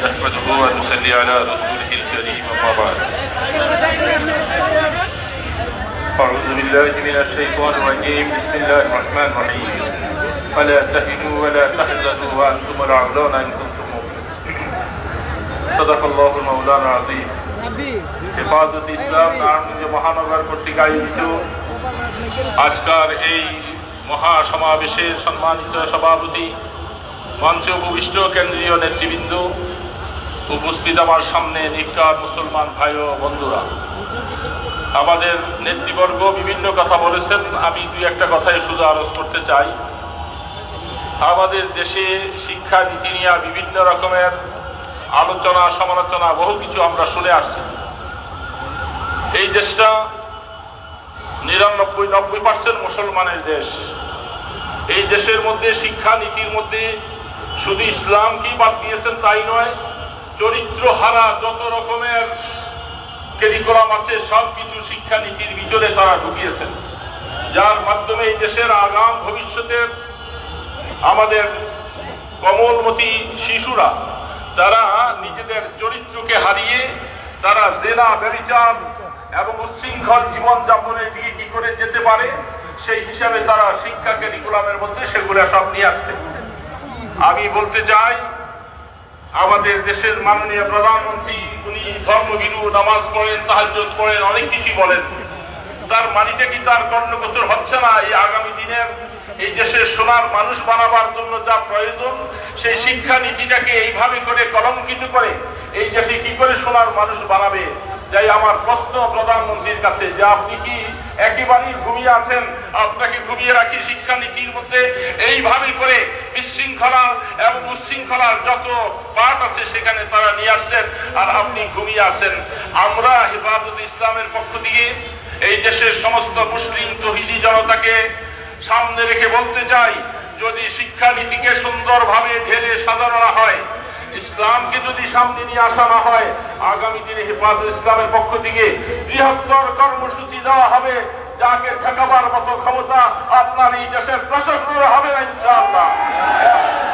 Speaker 3: نحمده ونصلي على رسوله الكريم أما بعد أعوذ بالله من الشيطان الرجيم بسم الله الرحمن الرحيم ولا تهنوا ولا تحزنوا وأنتم الأعلون إن كنتم مؤمنين صدق الله المولانا العظيم হেফাজত ইসলাম নারায়ণগঞ্জ মহানগর কর্তৃক আয়োজিত আজকের এই মহাসমাবেশের সম্মানিত সভাপতি, মঞ্চে উপবিষ্ট কেন্দ্রীয় নেতৃবৃন্দ, উপস্থিত আমার সামনে নিকার মুসলমান ভাই ও বন্ধুরা,
Speaker 10: আমাদের নেতৃবর্গ বিভিন্ন কথা বলেছেন, আমি দুই একটা কথাই শুধু আরোপ করতে চাই। আমাদের দেশে শিক্ষা নীতি নিয়ে বিভিন্ন রকমের আলোচনা সমালোচনা বহু কিছু আমরা শুনে আসছি। এই দেশটা 99% মুসলমানের দেশ। এই দেশের মধ্যে শিক্ষা নীতির মধ্যে শুধু ইসলামকেই বাদ দিয়েছেন তাই নয়, চরিত্র হারা যত রকমের কারিকুলাম আছে সব কিছু শিক্ষা নীতির ভিতরে তারা ঢুকিয়েছেন, যার মাধ্যমে এই দেশের আগাম ভবিষ্যতের আমাদের কমলমতি শিশুরা তারা নিজেদের চরিত্রকে হারিয়ে তারা জেনা ব্যভিচার এবং উচ্ছৃঙ্খল জীবনযাপনের দিকে কি করে যেতে পারে সেই হিসাবে তারা শিক্ষা কারিকুলামের মধ্যে সেগুলো সব নিয়ে আসছে। আমি বলতে চাই, আমাদের দেশের মাননীয় প্রধানমন্ত্রী উনি ধর্মভীরু, নামাজ পড়েন, তাহাজ্জুদ পড়েন, অনেক কিছু বলেন। তার মানিটা কি তার কর্ণগোচর হচ্ছে না? এই আগামী দিনের এই দেশের সোনার মানুষ বানাবার জন্য যা প্রয়োজন সেই শিক্ষা নীতিটাকে এইভাবে করে কলঙ্কিত করে এই দেশে কি করে সোনার মানুষ বানাবে? যাই আমার প্রশ্ন প্রধানমন্ত্রীর কাছে যে আপনি কি একেবারেই ঘুমিয়ে আছেন? আপনাকে ঘুমিয়ে রাখি শিক্ষা নীতির মধ্যে এইভাবে করে বিশৃঙ্খলা এবং উচ্ছৃঙ্খলার যত পাঠ আছে সেখানে তারা নিয়ে আসছেন আর আপনি ঘুমিয়ে আছেন। আমরা হেফাজত ইসলামের পক্ষ থেকে এই দেশের সমস্ত মুসলিম তৌহিদি জনতাকে সামনে রেখে বলতে চাই, যদি শিক্ষা নীতিকে সুন্দরভাবে ঢেলে সাজানো না হয়, ইসলামকে যদি সামনে নিয়ে আসা না হয়, আগামী দিনে হেফাজত ইসলামের পক্ষ থেকে বৃহত্তর কর্মসূচি দেওয়া হবে, যাকে ঠেকাবার মতো ক্ষমতা আপনার এই দেশের প্রশাসনের হবে না ইনশাআল্লাহ।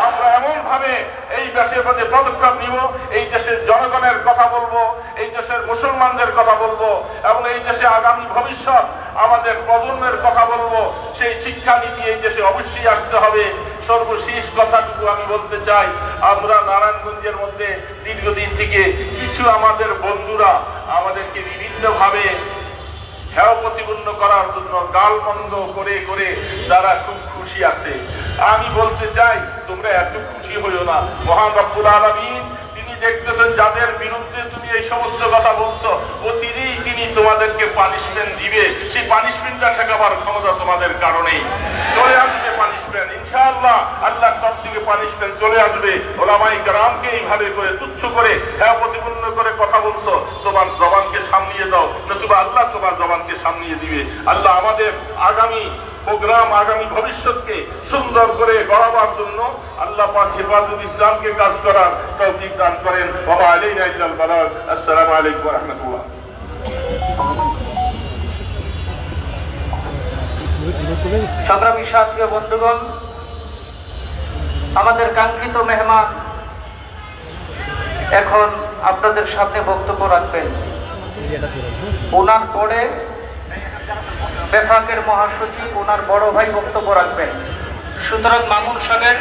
Speaker 10: আমরা এমন ভাবে এই দেশের মধ্যে পদক্ষেপ নিব, এই দেশের জনগণের কথা বলবো, এই দেশের মুসলমানদের কথা বলবো এবং এই দেশে আগামী ভবিষ্যৎ আমাদের প্রজন্মের কথা বলবো। সেই শিক্ষা নীতি এই দেশে অবশ্যই আসতে হবে। সর্বশেষ কথাটুকু আমি বলতে চাই, আমরা নারায়ণগঞ্জের মধ্যে দীর্ঘদিন থেকে কিছু আমাদের বন্ধুরা আমাদেরকে বিভিন্নভাবে হেয় প্রতিপন্ন করার জন্য গালমন্দ করে করে তারা খুব খুশি আছে। আমি বলতে চাই, তোমরা এত খুশি হইও না। মহান রব্বুল আলামিন তিনি দেখতেছেন যাদের বিরুদ্ধে তুমি এই সমস্ত কথা বলছো, অচিরেই তিনি তোমাদেরকে পানিশমেন্ট দিবে। সেই পানিশমেন্টটা ঠেকাবার ক্ষমতা তোমাদের কারণেই চলে আসবে। পানিশমেন্ট ইনশাআল্লাহ আল্লাহর তরফ থেকে পানিশমেন্ট চলে আসবে। ওলামায়ে কেরামকে এইভাবে করে তুচ্ছ করে হেয় প্রতিপন্ন করে কথা বলছো, তোমার জবানকে সামলিয়ে দাও, নতুবা আল্লাহ তোমার জবানকে সামলিয়ে দিবে। আল্লাহ আমাদের আগামী প্রোগ্রাম, আগামী ভবিষ্যৎকে সুন্দর করে গড়াবার জন্য আল্লাহ পাক হেফাজত ইসলামকে কাজ করার তৌফিক দান করেন। ওয়া মা আলাইনা ইল্লাল বালাগ। আসসালামু আলাইকুম ওয়া রাহমাতুল্লাহ।
Speaker 7: সংগ্রামী সাথী ও বন্ধুগণ, আমাদের কাঙ্ক্ষিত মেহমান এখন আপনাদের সামনে বক্তব্য রাখবেন। ওনার পরে বেফাকের মহাসচিব, ওনার বড় ভাই বক্তব্য রাখবেন। সুতরাং মামুন সাহেবের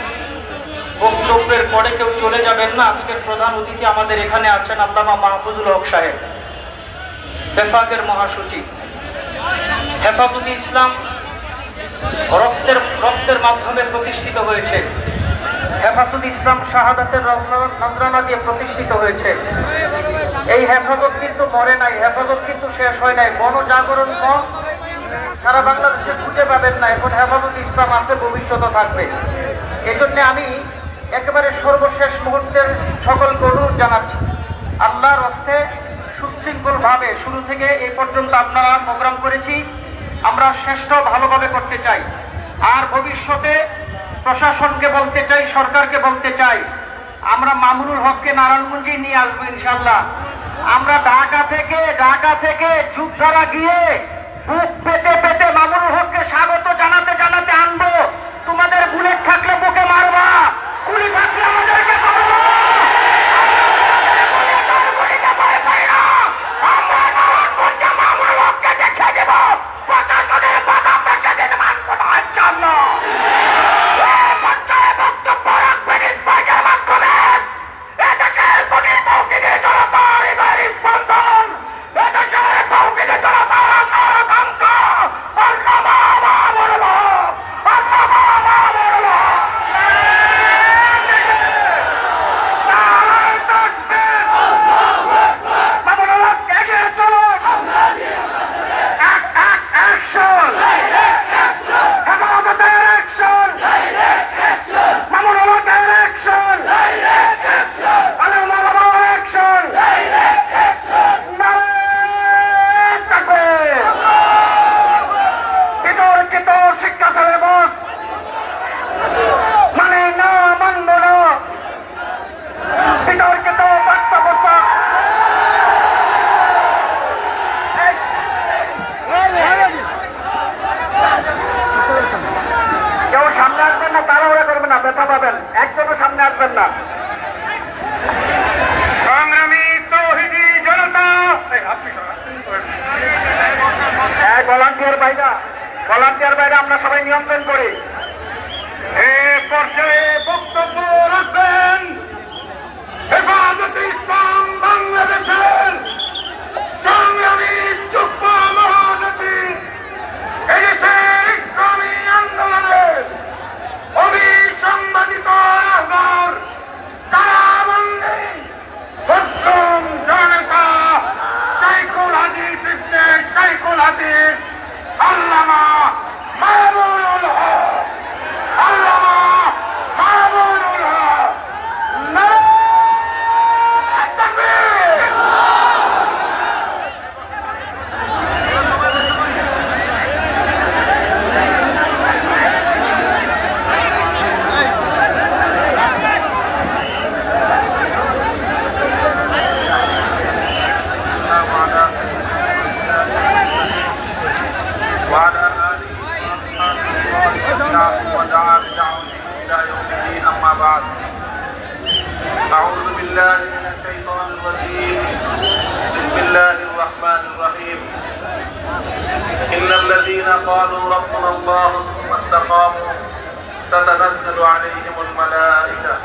Speaker 7: বক্তব্যের পরে কেউ চলে যাবেন না। আজকের প্রধান অতিথি আমাদের এখানে আছেন আল্লামা মাহফুজুল হক সাহেব, বেফাকের মহাসচিব। হেফাজত ইসলাম রক্তের মাধ্যমে প্রতিষ্ঠিত হয়েছে। হেফাজত ইসলাম শাহাদাতের নজরানা দিয়ে প্রতিষ্ঠিত হয়েছে। এই হেফাজত কিন্তু মরে নাই, হেফাজত কিন্তু শেষ হয় নাই। গণজাগরণ মঞ্চ সারা বাংলাদেশে খুঁজে পাবেন না। এখন হেফাজত ইসলাম আছে, ভবিষ্যৎ থাকবে। এজন্য আমি একেবারে সর্বশেষ মুহূর্তের সকলকে অনুরোধ জানাচ্ছি, আল্লাহর হস্তে সুশৃঙ্খল ভাবে শুরু থেকে এই পর্যন্ত আপনারা প্রোগ্রাম করেছি, আমরা শেষটাও ভালোভাবে করতে চাই। আর ভবিষ্যতে প্রশাসনকে বলতে চাই, সরকারকে বলতে চাই, আমরা মামুনুল হককে নারায়ণগঞ্জে নিয়ে আসবো ইনশাল্লাহ। আমরা ঢাকা থেকে যোদ্ধারা গিয়ে বুক পেতে পেতে মামুনুল হককে স্বাগত জানাতে জানাতে আনবো। তোমাদের বুলেট থাকলে বুকে মারবা, গুলি থাকলে আমাদেরকে মারবা।
Speaker 3: بعد أعوذ بالله من الشيطان الرجيم بسم الله الرحمن الرحيم إن الذين قالوا ربنا الله ثم استقاموا تتنزل عليهم الملائكة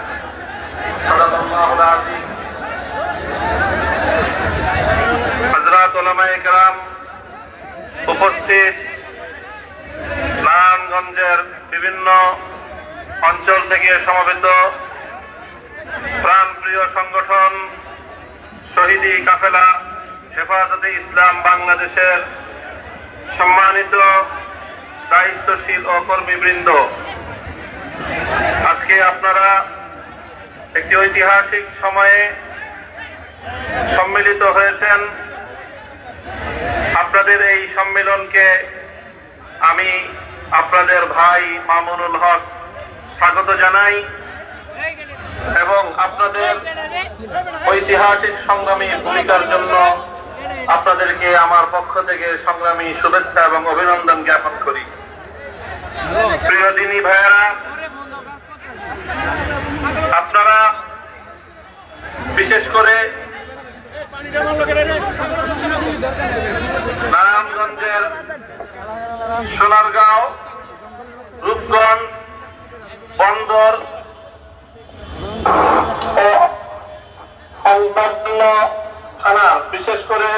Speaker 3: صدق الله العظيم হযরত উলামায়ে কেরাম, উপস্থিত নারায়ণগঞ্জের বিভিন্ন অঞ্চল থেকে সমবেত প্রাণপ্রিয় সংগঠন শহীদি কাফেলা হেফাজতে ইসলাম বাংলাদেশের সম্মানিত দায়িত্বশীল ও কর্মীবৃন্দ, আজকে আপনারা একটি ঐতিহাসিক সময়ে সম্মিলিত হয়েছেন। আপনাদের এই সম্মেলনকে আমি আপনাদের ভাই মামুনুল হক স্বাগত জানাই এবং আপনাদের ঐতিহাসিক সংগ্রামী ভূমিকার জন্য আপনাদেরকে আমার পক্ষ থেকে সংগ্রামী শুভেচ্ছা এবং অভিনন্দন জ্ঞাপন করি। প্রিয় দিনী ভাইয়েরা, আপনারা বিশেষ করে নারায়ণগঞ্জের সোনারগাঁও, রূপগঞ্জ, বন্দর ও সংলগ্ন থানার, বিশেষ করে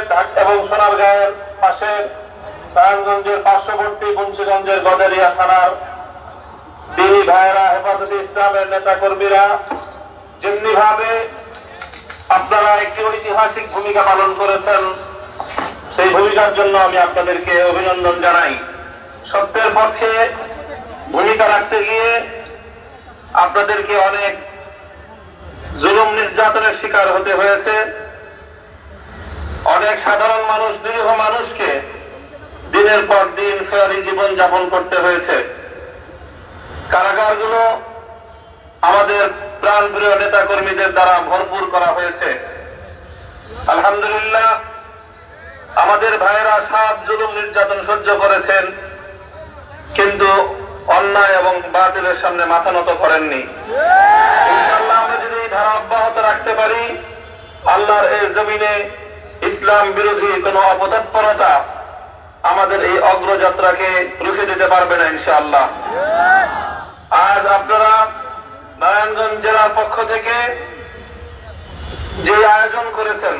Speaker 3: এবং সোনারগাঁয়ের পাশে নারায়ণগঞ্জের পার্শ্ববর্তী মুন্সিগঞ্জের গজারিয়া থানার দিনী ভাইয়েরা, হেফাজতে ইসলামের নেতা কর্মীরা যেমনি ভাবে আপনারা একটি ঐতিহাসিক ভূমিকা পালন করেছেন, সেই ভূমিকার জন্য আমি আপনাদেরকে অভিনন্দন জানাই। সত্যের পক্ষে ভূমিকা রাখতে গিয়ে আপনাদেরকে অনেক জুলুম নির্যাতনের শিকার হতে হয়েছে। অনেক সাধারণ মানুষ, নিরীহ মানুষকে দিনের পর দিন ফেরারি জীবন যাপন করতে হয়েছে। কারাগারগুলো আমাদের প্রাণপ্রিয় নেতা কর্মীদের দ্বারা ভরপুর করা হয়েছে। আলহামদুলিল্লাহ, আমাদের ভাইয়েরা সব জুলুম নির্যাতন সহ্য করেছেন, কিন্তু অন্যায় এবং বাতিলের সামনে মাথা নত করেননি। ইনশাআল্লাহ আমরা যদি এই ধারা অব্যাহত রাখতে পারি, আল্লাহর এই জমিনে ইসলাম বিরোধী কোন অপতৎপরতা আমাদের এই অগ্রযাত্রাকে রুখে দিতে পারবে না ইনশাআল্লাহ। আজ আপনারা নারায়ণগঞ্জ জেলার পক্ষ থেকে যে আয়োজন করেছেন,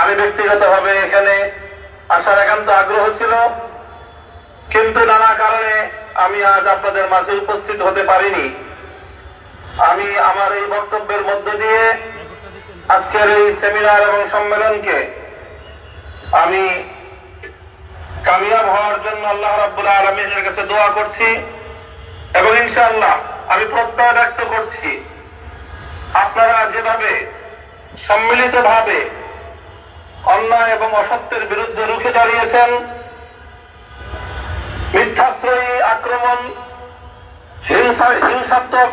Speaker 3: আমি ব্যক্তিগতভাবে এখানে আসার একান্ত আগ্রহ ছিল, কিন্তু নানা কারণে আমি আজ আপনাদের মাঝে উপস্থিত হতে পারিনি। আমি আমার এই বক্তব্যের মধ্য দিয়ে আজকের এই সেমিনার এবং সম্মেলনকে আমি কামিয়াব হওয়ার জন্য আল্লাহ রাব্বুল আলামিনের কাছে দোয়া করছি এবং ইনশাআল্লাহ আমি প্রত্যয় ব্যক্ত করছি, আপনারা যেভাবে সম্মিলিতভাবে অন্যায় এবং অসত্যের বিরুদ্ধে রুখে দাঁড়িয়েছেন, মিথ্যাশ্রয়ী আক্রমণ, হিংসাত্মক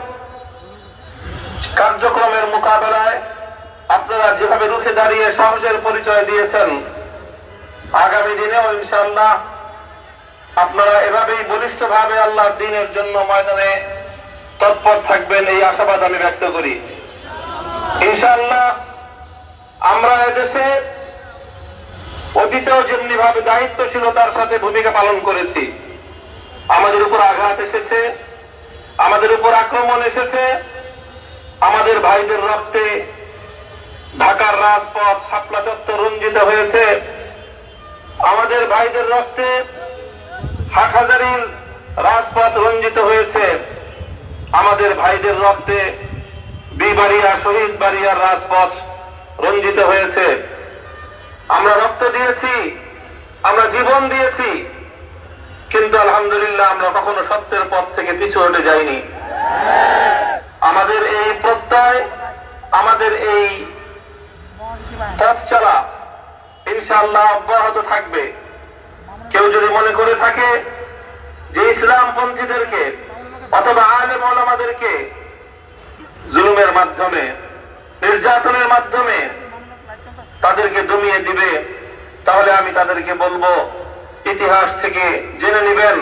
Speaker 3: কার্যক্রমের মোকাবেলায় আপনারা যেভাবে রুখে দাঁড়িয়ে সাহসের পরিচয় দিয়েছেন, আগামী দিনেও ইনশাআল্লাহ আপনারা এভাবেই বলিষ্ঠভাবে আল্লাহর দ্বীনের জন্য ময়দানে তৎপর থাকবেন, এই আশাবাদ আমি ব্যক্ত করি। ইনশাআল্লাহ আমরা এদেশে অতীতেও যেমনি ভাবে দায়িত্বশীলতার সাথে ভূমিকা পালন করেছি, আমাদের উপর আঘাত এসেছে, আমাদের উপর আক্রমণ এসেছে, আমাদের ভাইদের রক্তে ঢাকার রাজপথ, শাপলা চত্বর রঞ্জিত হয়েছে, আমাদের ভাইদের রক্তে হাটহাজারীর রাজপথ রঞ্জিত হয়েছে, আমাদের ভাইদের রক্তে বিবাড়িয়া, শহীদ বাড়িয়ার রাজপথ রঞ্জিত হয়েছে। আমরা রক্ত দিয়েছি, আমরা জীবন দিয়েছি, কিন্তু আলহামদুলিল্লাহ আমরা কখনো সত্যের পথ থেকে পিছু হটে যাইনি। আমাদের এই প্রত্যয়, আমাদের এই পথ চলা ইনশাআল্লাহ অব্যাহত থাকবে। কেউ যদি মনে করে থাকে যে ইসলামপন্থীদেরকে অথবা আলেম ওলামাদেরকে জুলুমের মাধ্যমে, নির্যাতনের মাধ্যমে তাদেরকে দমিয়ে দিবে, তাহলে আমি তাদেরকে বলবো ইতিহাস থেকে জেনে নেবেন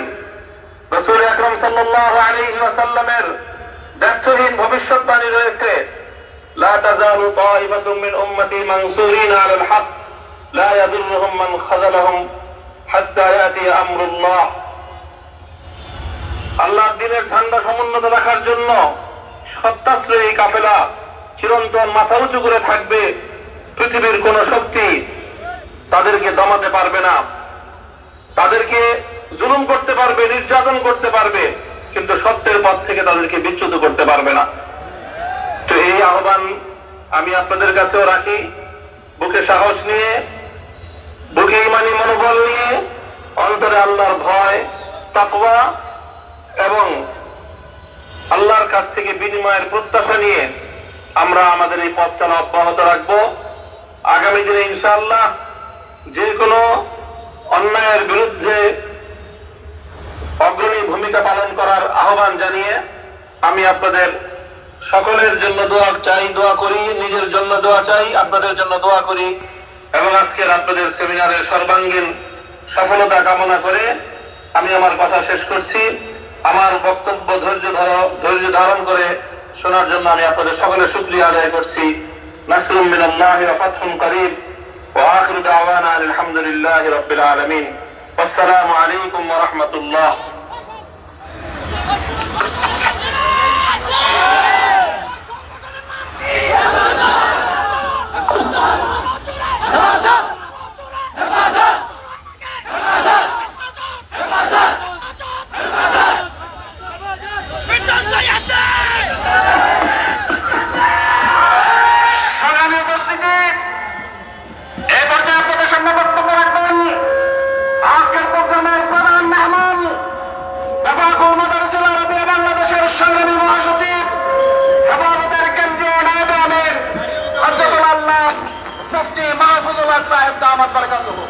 Speaker 3: রাসূল আকরাম সাল্লাল্লাহু আলাইহি ওয়াসাল্লামের ব্যর্থহীন ভূমিকা
Speaker 9: ভবিষ্যৎবাণী রয়েছে, লা তাযালু তাইফাতুম মিন উম্মতি মানসুরিনা আলাল হক লা ইয়াদুররুহুম মান খাযালাহুম হাত্তা ইয়াতি আমরুল্লাহ। আল্লাহর দ্বীনের ঝান্ডা সমুন্নত রাখার জন্য সত্যাশ্রয়ী কাফেলা চিরন্তন মাথা উঁচু করে থাকবে। পৃথিবীর কোন শক্তি তাদেরকে দমাতে পারবে না। তাদেরকে জুলুম করতে পারবে, নির্যাতন করতে পারবে, কিন্তু সত্যের পথ থেকে তাদেরকে বিচ্যুত করতে পারবে না। তো এই আহ্বান আমি আপনাদের কাছেও রাখি। বুকে সাহস নিয়ে, বুকে ঈমানী মনোবল নিয়ে, অন্তরে আল্লাহর ভয়, তাকওয়া এবং আল্লাহর কাছ থেকে বিনিময়ের প্রত্যাশা নিয়ে আমরা আমাদের এই পথ চলা অব্যাহত রাখবো। আগামী দিনে ইনশাআল্লাহ যে কোনো অন্যায়ের বিরুদ্ধে অগ্রণী ভূমিকা পালন করার আহ্বান জানিয়ে আমি আপনাদের সকলের জন্য দোয়া চাই, দোয়া করি, নিজের জন্য দোয়া চাই, আপনাদের জন্য দোয়া করি এবং আজকের আপনাদের সেমিনারের সর্বাঙ্গীন সফলতা কামনা করে আমি আমার কথা শেষ করছি। আমার বক্তব্য ধৈর্য ধারণ করে শোনার জন্য আমি আপনাদের সকলের শুকরিয়া আদায় করছি। নাসরুম মিনাল্লাহি ওয়া ফাতহুন করিব ওয়া আখিরু দাওয়ানা আলহামদুলিল্লাহি রাব্বিল আলামিন। আসসালামু আলাইকুম ওয়া রাহমাতুল্লাহ।
Speaker 5: সাহেব দামাত বরকাতুহু।